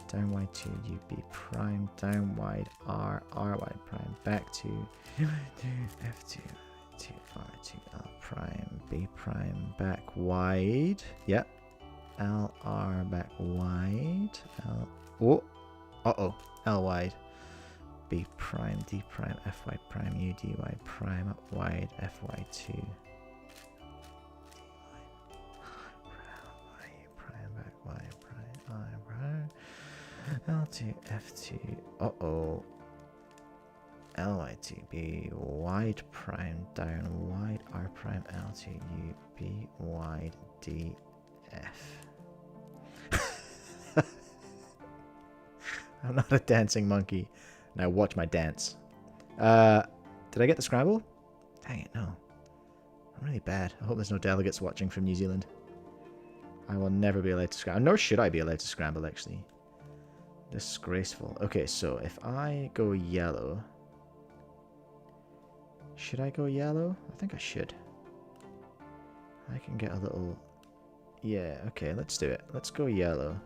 down wide 2, UB prime, down wide, R wide prime, back to F2, to R2, L prime, B prime, back wide, yep, LR back wide, L wide, B prime, D prime, F wide prime, U D wide prime, up wide, F wide 2. Prime, back wide, prime, I prime, L2, F2, L wide 2, B wide prime, down wide, R prime, L2, U, B wide, D, F. I'm not a dancing monkey. Now watch my dance. Did I get the scramble? Dang it, no. I'm really bad. I hope there's no delegates watching from New Zealand. I will never be allowed to scramble. Nor should I be allowed to scramble, actually. Disgraceful. Okay, so if I go yellow... Should I go yellow? I think I should. I can get a little... Yeah, okay, let's do it. Let's go yellow.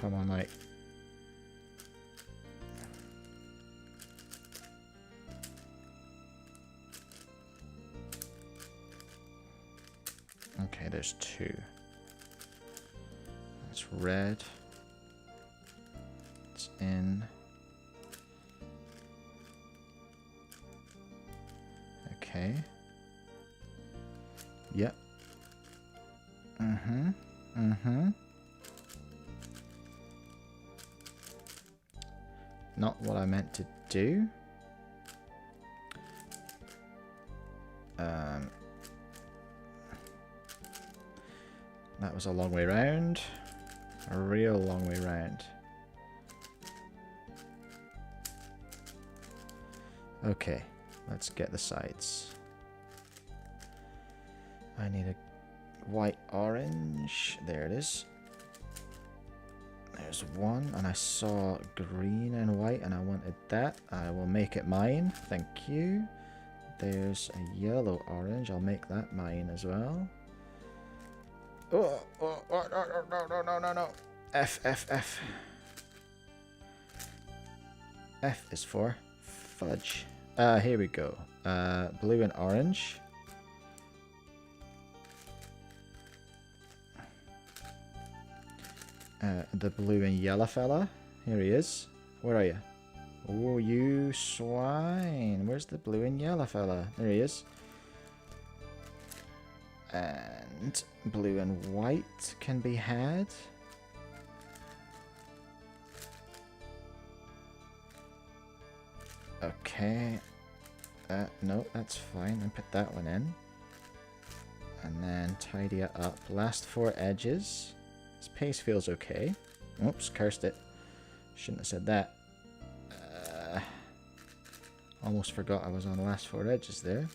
Come on, mate. Okay, there's 2. That's red. It's in. Okay. Yep. Mm-hmm. Mm-hmm. Not what I meant to do. That was a long way round. A real long way round. Okay, let's get the sides. I need a white orange. There it is. There's 1, and I saw green and white, and I wanted that. I will make it mine. Thank you. There's a yellow orange. I'll make that mine as well. Oh, no. F. F is for fudge. Here we go. Blue and orange. The blue and yellow fella. Here he is. Where are you? Oh, you swine. Where's the blue and yellow fella? There he is. And blue and white can be had. Okay. No, that's fine. And put that one in. And then tidy it up. Last 4 edges. This pace feels okay. Oops, cursed it. Shouldn't have said that. Almost forgot I was on the last 4 edges there.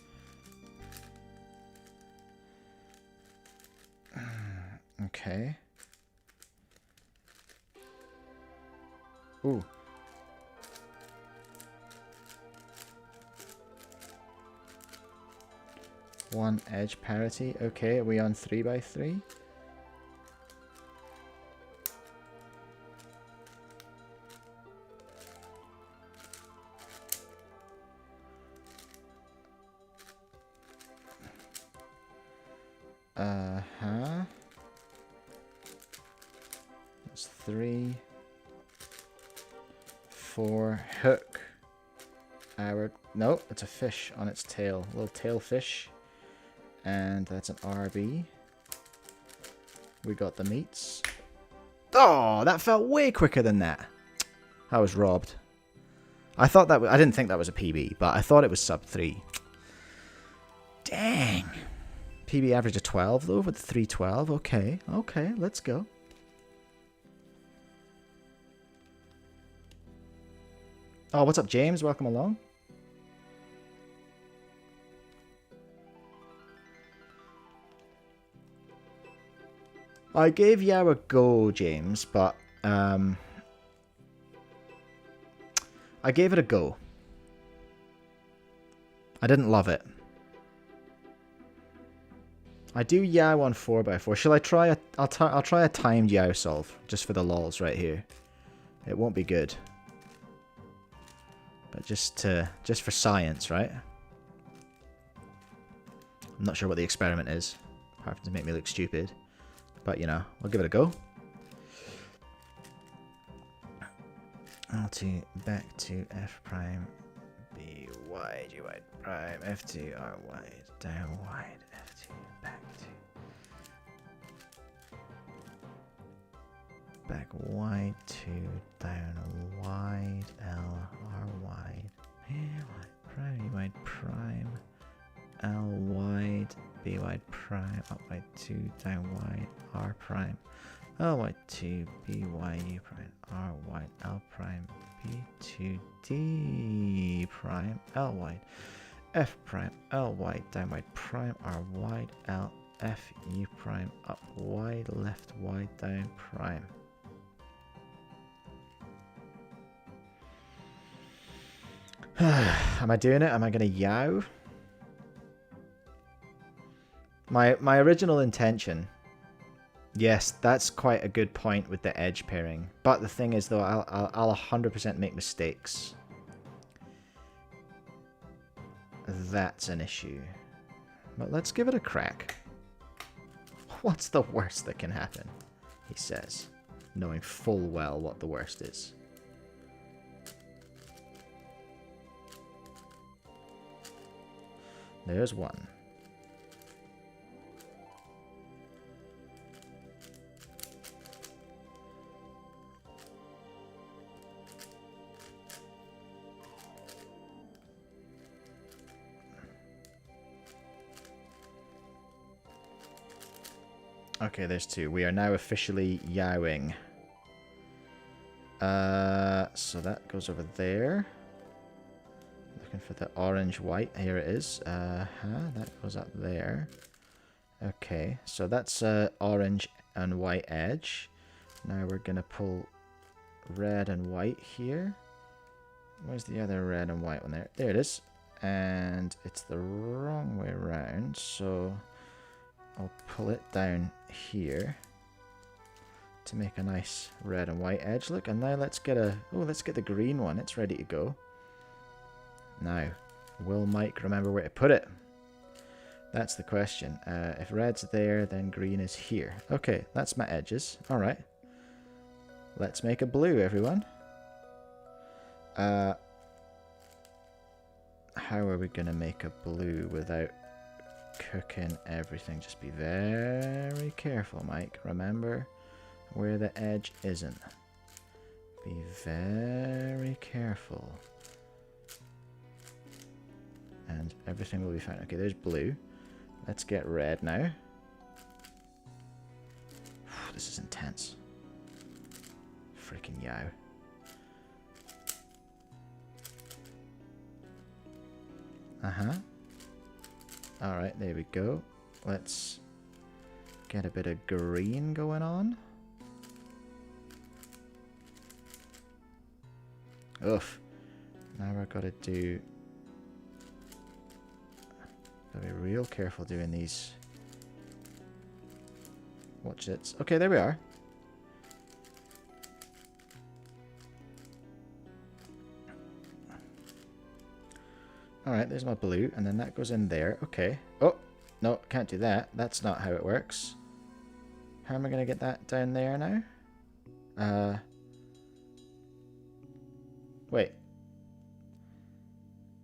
Okay. Ooh. One edge parity. Okay, are we on 3x3? That's 3, 4, hook. No, it's a fish on its tail. A little tail fish. And that's an RB. We got the meats. Oh, that felt way quicker than that. I was robbed. I thought that I didn't think that was a PB, but I thought it was sub 3. Dang. PB average of 12 though with 312. Okay, okay, let's go. Oh, what's up, James? Welcome along. I gave Yao a go, James, but I gave it a go. I didn't love it. I do Yao on 4x4. Shall I try a? I'll try a timed Yao solve just for the lols right here. It won't be good, but just for science, right? I'm not sure what the experiment is, apart from to make me look stupid. But, you know, I'll give it a go. L2 back to F prime, B wide, U wide prime, F2, R wide, down wide, F2, back wide, 2, down wide, L, R wide, B wide prime, U wide prime, L wide, B wide prime, up wide 2, down wide, R prime, L wide 2, B wide, U prime, R wide, L prime, B2, D prime, L wide, F prime, L wide, down wide prime, R wide, L, F, U prime, up wide, left wide, down prime. Am I doing it? Am I going to Yao? My original intention, Yes, that's quite a good point with the edge pairing. But the thing is, though, I'll 100% make mistakes. That's an issue. But let's give it a crack. What's the worst that can happen? He says, knowing full well what the worst is. There's one. Okay, there's two. We are now officially yowing. So that goes over there. Looking for the orange-white. Here it is. That goes up there. Okay, so that's orange and white edge. Now we're going to pull red and white here. Where's the other red and white one there? There it is. And it's the wrong way around, so I'll pull it down here to make a nice red and white edge look. And now let's get let's get the green one. It's ready to go. Now, will Mike remember where to put it? That's the question. If red's there, then green is here. Okay, that's my edges. All right. Let's make a blue, everyone. How are we going to make a blue without cooking everything? Just be very careful, Mike. Remember where the edge isn't. Be very careful. And everything will be fine. Okay, there's blue. Let's get red now. This is intense. Freaking yow. Alright, there we go. Let's get a bit of green going on. Oof. Now we've got to do... Gotta be real careful doing these. Watch it. Okay, there we are. Alright, there's my blue, and then that goes in there. Okay. Oh, no, can't do that. That's not how it works. How am I going to get that down there now? Wait.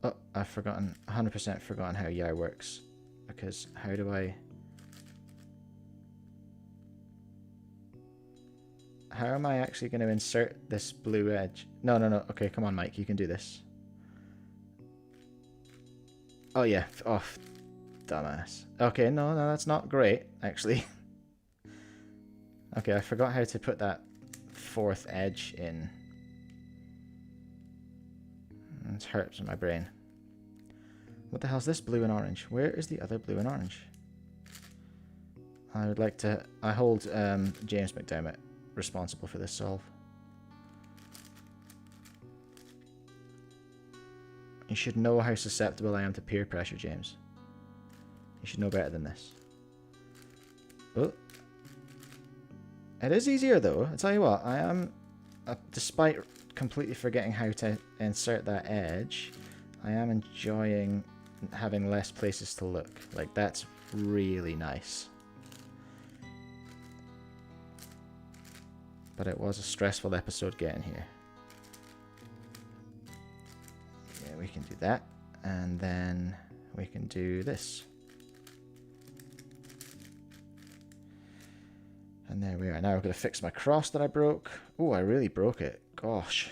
Oh, I've forgotten, 100% forgotten how Yao works. Because how do I... How am I actually going to insert this blue edge? No. Okay, come on, Mike. You can do this. Oh, yeah. Oh, dumbass. Okay, no, that's not great, actually. Okay, I forgot how to put that fourth edge in. It hurts in my brain. What the hell is this blue and orange? Where is the other blue and orange? I would like to... I hold James McDermott responsible for this solve. You should know how susceptible I am to peer pressure, James. You should know better than this. Oh. It is easier, though. I tell you what, I am... despite completely forgetting how to insert that edge, I am enjoying having less places to look. Like, that's really nice. But it was a stressful episode getting here. Yeah, we can do that. And then we can do this. And there we are. Now I've got to fix my cross that I broke. Oh, I really broke it. Gosh.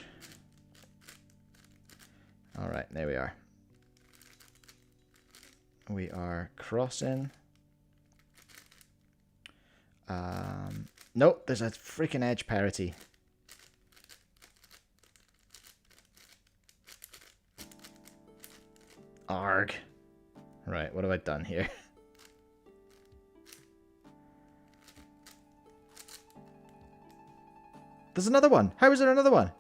Alright, there we are. We are crossing. Nope, there's a freaking edge parity. Arg. Right, what have I done here? There's another one. How is there another one?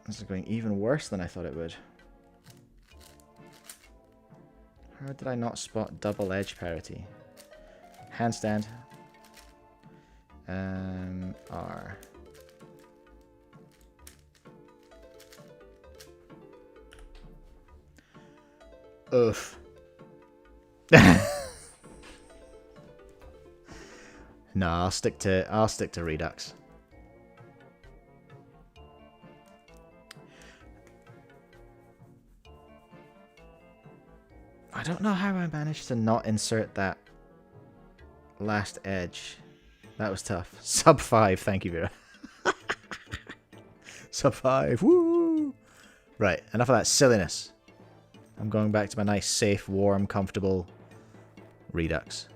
This is going even worse than I thought it would. How did I not spot double edge parity? Handstand. R. Oof. No, I'll stick to Redux. I don't know how I managed to not insert that last edge. That was tough. Sub 5, thank you, Vera. Sub 5, woo! Right, enough of that silliness. I'm going back to my nice, safe, warm, comfortable Redux.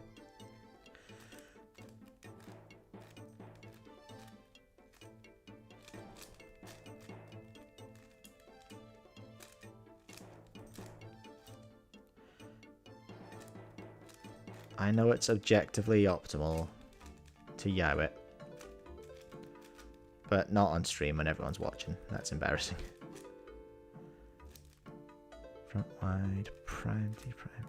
I know it's objectively optimal to yow it, but not on stream when everyone's watching. That's embarrassing. Front wide, prime, D-prime.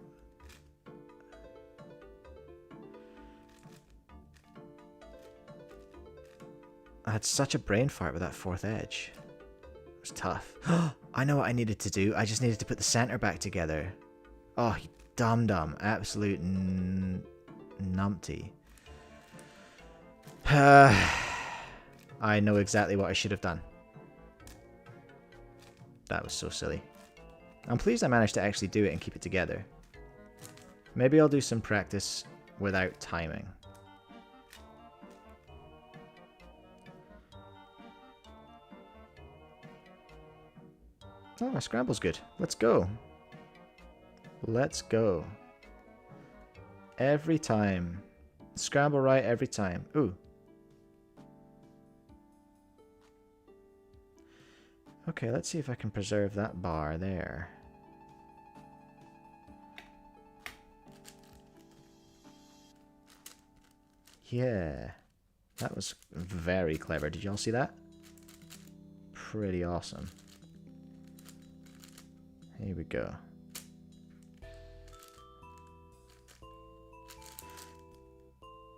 I had such a brain fart with that fourth edge. It was tough. I know what I needed to do. I just needed to put the center back together. Oh, you dum-dum. Absolute numpty. I know exactly what I should have done. That was so silly. I'm pleased I managed to actually do it and keep it together. Maybe I'll do some practice without timing. Oh, my scramble's good. Let's go. Let's go. Every time. Scramble right every time. Ooh. Okay, let's see if I can preserve that bar there. Yeah. That was very clever. Did y'all see that? Pretty awesome. Here we go.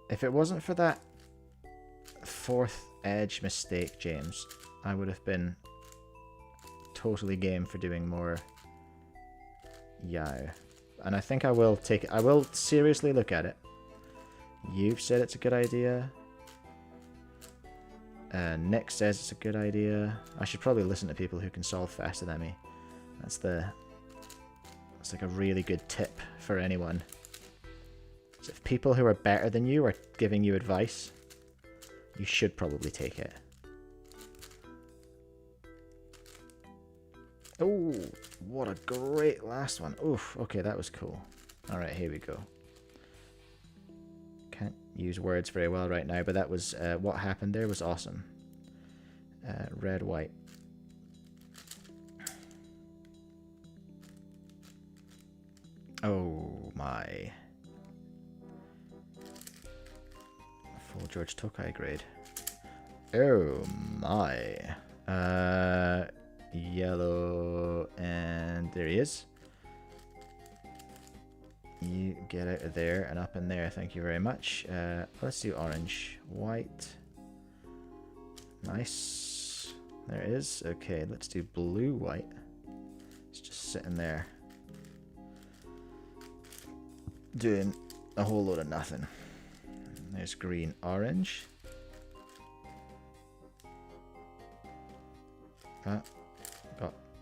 If it wasn't for that fourth edge mistake, James, I would have been totally game for doing more yow. And I think I will take it. I will seriously look at it. You've said it's a good idea. Nick says it's a good idea. I should probably listen to people who can solve faster than me. That's like a really good tip for anyone. So if people who are better than you are giving you advice, you should probably take it. Oh, what a great last one. Oof, okay, that was cool. Alright, here we go. Can't use words very well right now, but that was, what happened there was awesome. Red, white. Oh my. Full George Tokai grade. Oh my. Yellow, and there he is. You get out of there and up in there, thank you very much. Let's do orange. White. Nice. There it is. Okay, let's do blue, white. It's just sitting there. Doing a whole load of nothing. There's green, orange.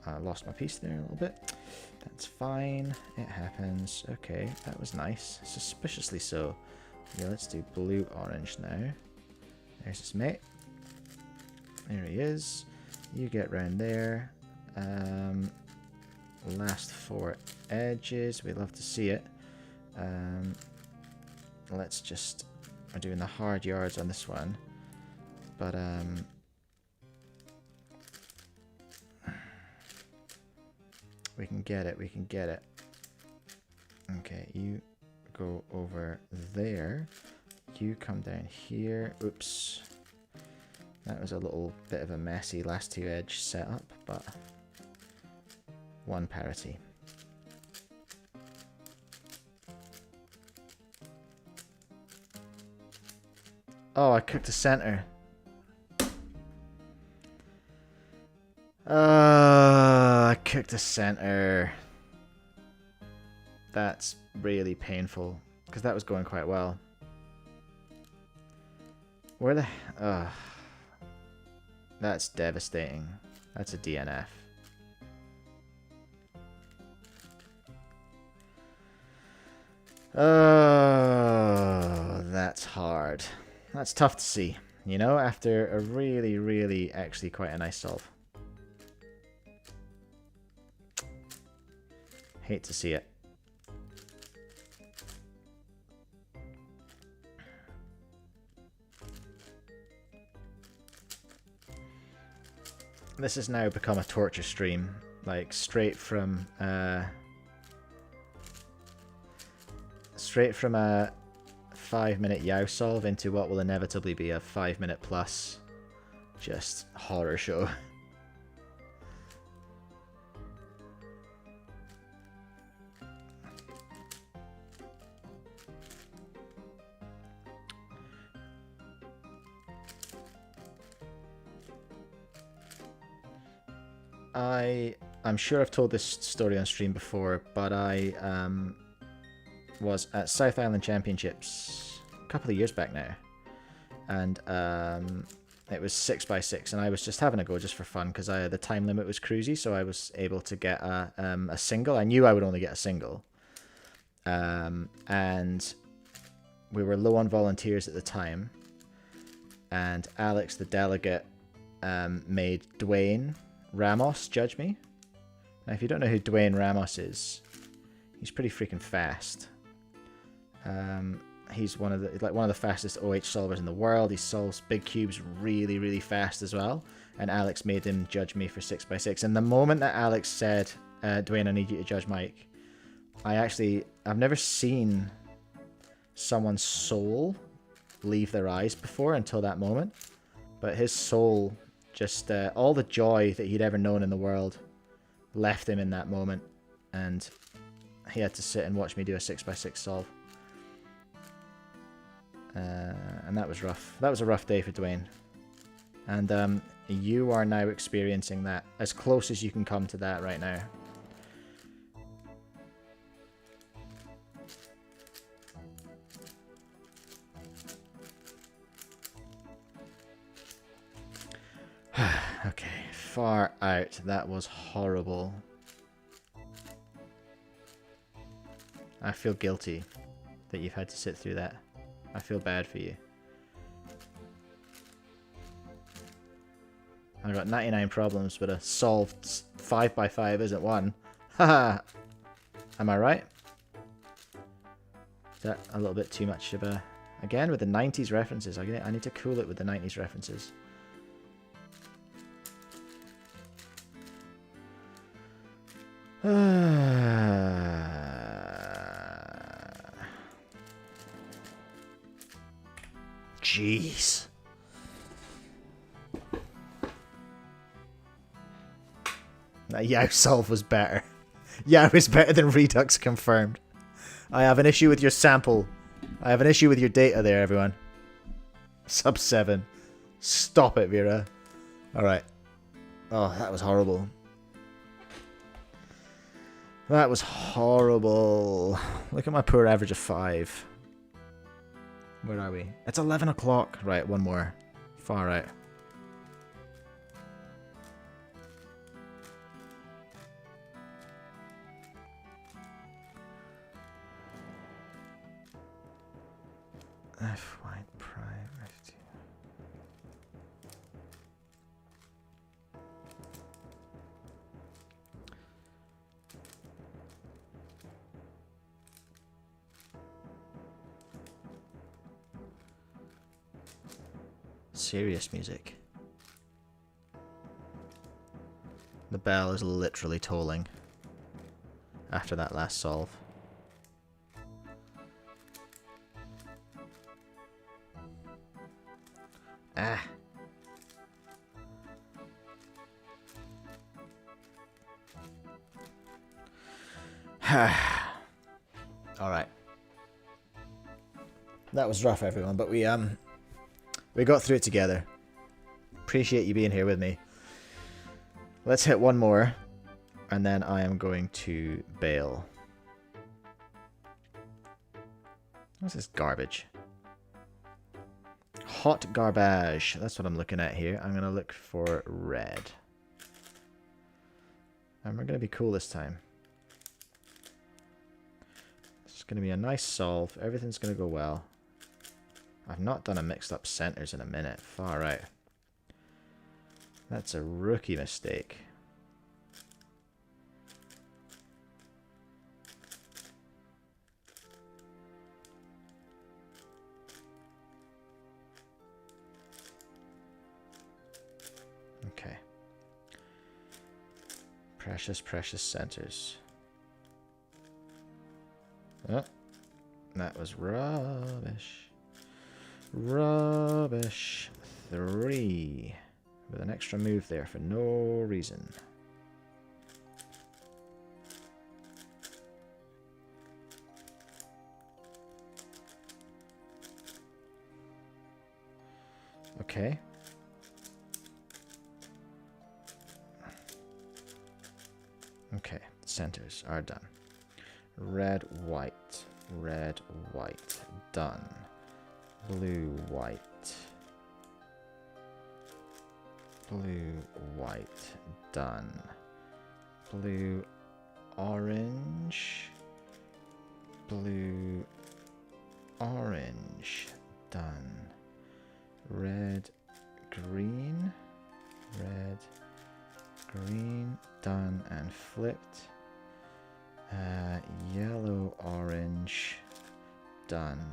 I lost my piece there a little bit. That's fine. It happens. Okay, that was nice. Suspiciously so. Yeah, let's do blue, orange now. There's his mate. There he is. You get round there. Last 4 edges. We'd love to see it. Let's just... We're doing the hard yards on this one. But, we can get it, we can get it. Okay, you go over there. You come down here. Oops. That was a little bit of a messy last 2 edge setup, but 1 parity. Oh, I cooked the center. I cooked the center. That's really painful, because that was going quite well. Where the... that's devastating. That's a DNF. Oh, that's hard. That's tough to see, you know, after a really, really, actually quite a nice solve. Hate to see it. This has now become a torture stream, like straight from a 5-minute Yao solve into what will inevitably be a 5-minute plus just horror show. I'm sure I've told this story on stream before, but I was at South Island Championships a couple of years back now, and it was 6x6, and I was just having a go just for fun because the time limit was cruisy, so I was able to get a single. I knew I would only get a single, and we were low on volunteers at the time, and Alex, the delegate, made Dwayne Ramos judge me. Now, if you don't know who Dwayne Ramos is, he's pretty freaking fast. He's one of the fastest OH solvers in the world. He solves big cubes really, really fast as well. And Alex made him judge me for 6x6. And the moment that Alex said, "Dwayne, I need you to judge Mike," I've never seen someone's soul leave their eyes before until that moment. But his soul, just all the joy that he'd ever known in the world, left him in that moment, and he had to sit and watch me do a 6x6 solve. And that was rough. That was a rough day for Dwayne. And you are now experiencing that, as close as you can come to that right now. Okay, far out. That was horrible. I feel guilty that you've had to sit through that. I feel bad for you. I got 99 problems, but a solved 5x5 isn't one. Haha! Am I right? Is that a little bit too much of a... Again, with the 90s references. I need to cool it with the 90s references. Jeez. That Yao solve was better. Yao is better than Redux confirmed. I have an issue with your sample. I have an issue with your data there, everyone. Sub 7. Stop it, Vera. Alright. Oh, that was horrible. That was horrible. Look at my poor average of 5. Where are we? It's 11 o'clock. Right, one more. Far out. F wide prime FT. Serious music. The bell is literally tolling after that last solve. Ah. All right. That was rough, everyone, but we We got through it together. Appreciate you being here with me. Let's hit one more, and then I am going to bail. What's this garbage? Hot garbage. That's what I'm looking at here. I'm going to look for red. And we're going to be cool this time. It's going to be a nice solve. Everything's going to go well. I've not done a mixed up centers in a minute. Far right. That's a rookie mistake. Okay. Precious, precious centers. Oh, that was rubbish. Rubbish. 3. With an extra move there for no reason. Okay. Okay, centers are done. Red, white, done. Blue, white. Blue, white, done. Blue, orange. Blue, orange, done. Red, green. Red, green, done and flipped. Yellow, orange, done.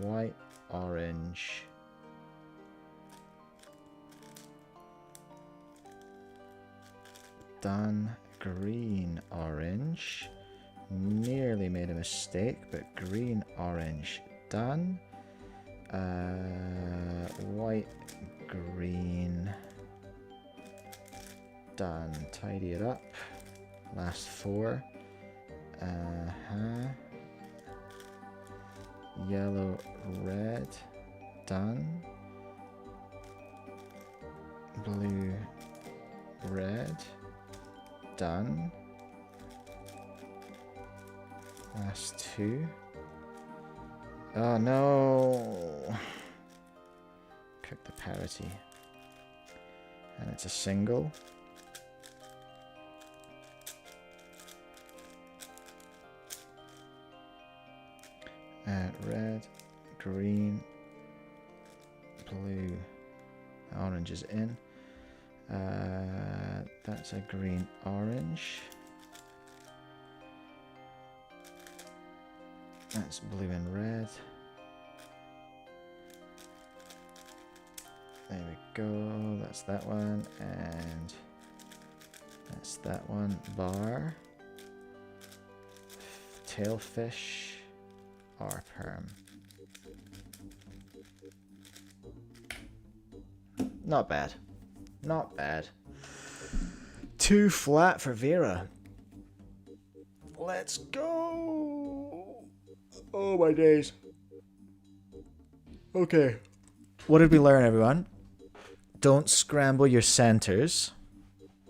White, orange. Done. Green, orange. Nearly made a mistake, but green, orange, done. White, green, done. Tidy it up. Last 4. Yellow, red, done. Blue, red, done. Last 2. Oh no! Cook the parity. And it's a single. Red, green, blue, orange is in. That's a green, orange. That's blue and red. There we go. That's that one, and that's that one. Bar, tailfish. R perm. Not bad. Not bad. 2 flat for Vera. Let's go. Oh my days. Okay. What did we learn, everyone? Don't scramble your centers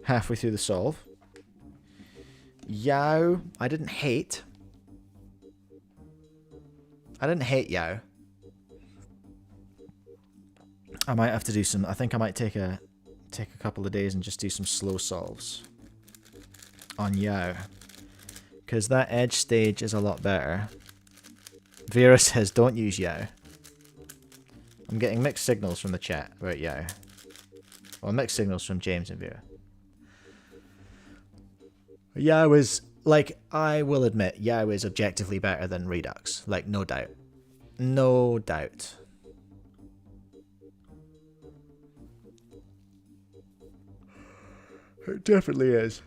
halfway through the solve. Yao, I didn't hate. I didn't hate Yao. I might have to do some. I think I might take a couple of days and just do some slow solves on Yao, because that edge stage is a lot better. Vera says don't use Yao. I'm getting mixed signals from the chat about Yao. Well, mixed signals from James and Vera. Yao is, like, I will admit, Yao is objectively better than Redux. Like, no doubt. No doubt. It definitely is.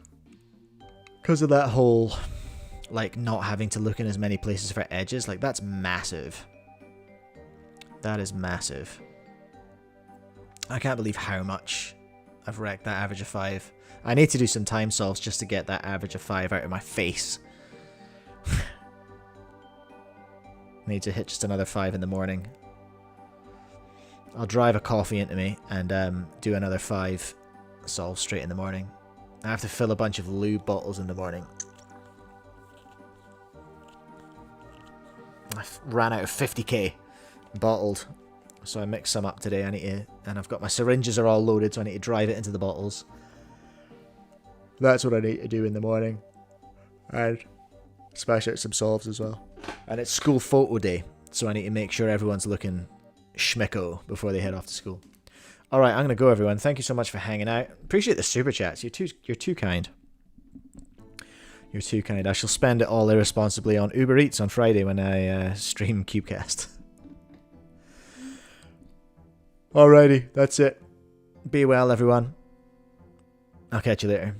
Because of that whole, like, not having to look in as many places for edges. Like, that's massive. That is massive. I can't believe how much I've wrecked that average of 5. I need to do some time solves just to get that average of 5 out of my face. Need to hit just another 5 in the morning. I'll drive a coffee into me and do another 5 solves straight in the morning. I have to fill a bunch of lube bottles in the morning. I ran out of 50k bottled, so I mixed some up today. And I've got my syringes are all loaded, so I need to drive it into the bottles. That's what I need to do in the morning. And smash out some solves as well. And it's school photo day, so I need to make sure everyone's looking schmicko before they head off to school. All right, I'm gonna go, everyone. Thank you so much for hanging out. Appreciate the super chats. You're too kind. You're too kind. I shall spend it all irresponsibly on Uber Eats on Friday when I stream CubeCast. Alrighty, that's it. Be well, everyone. I'll catch you later.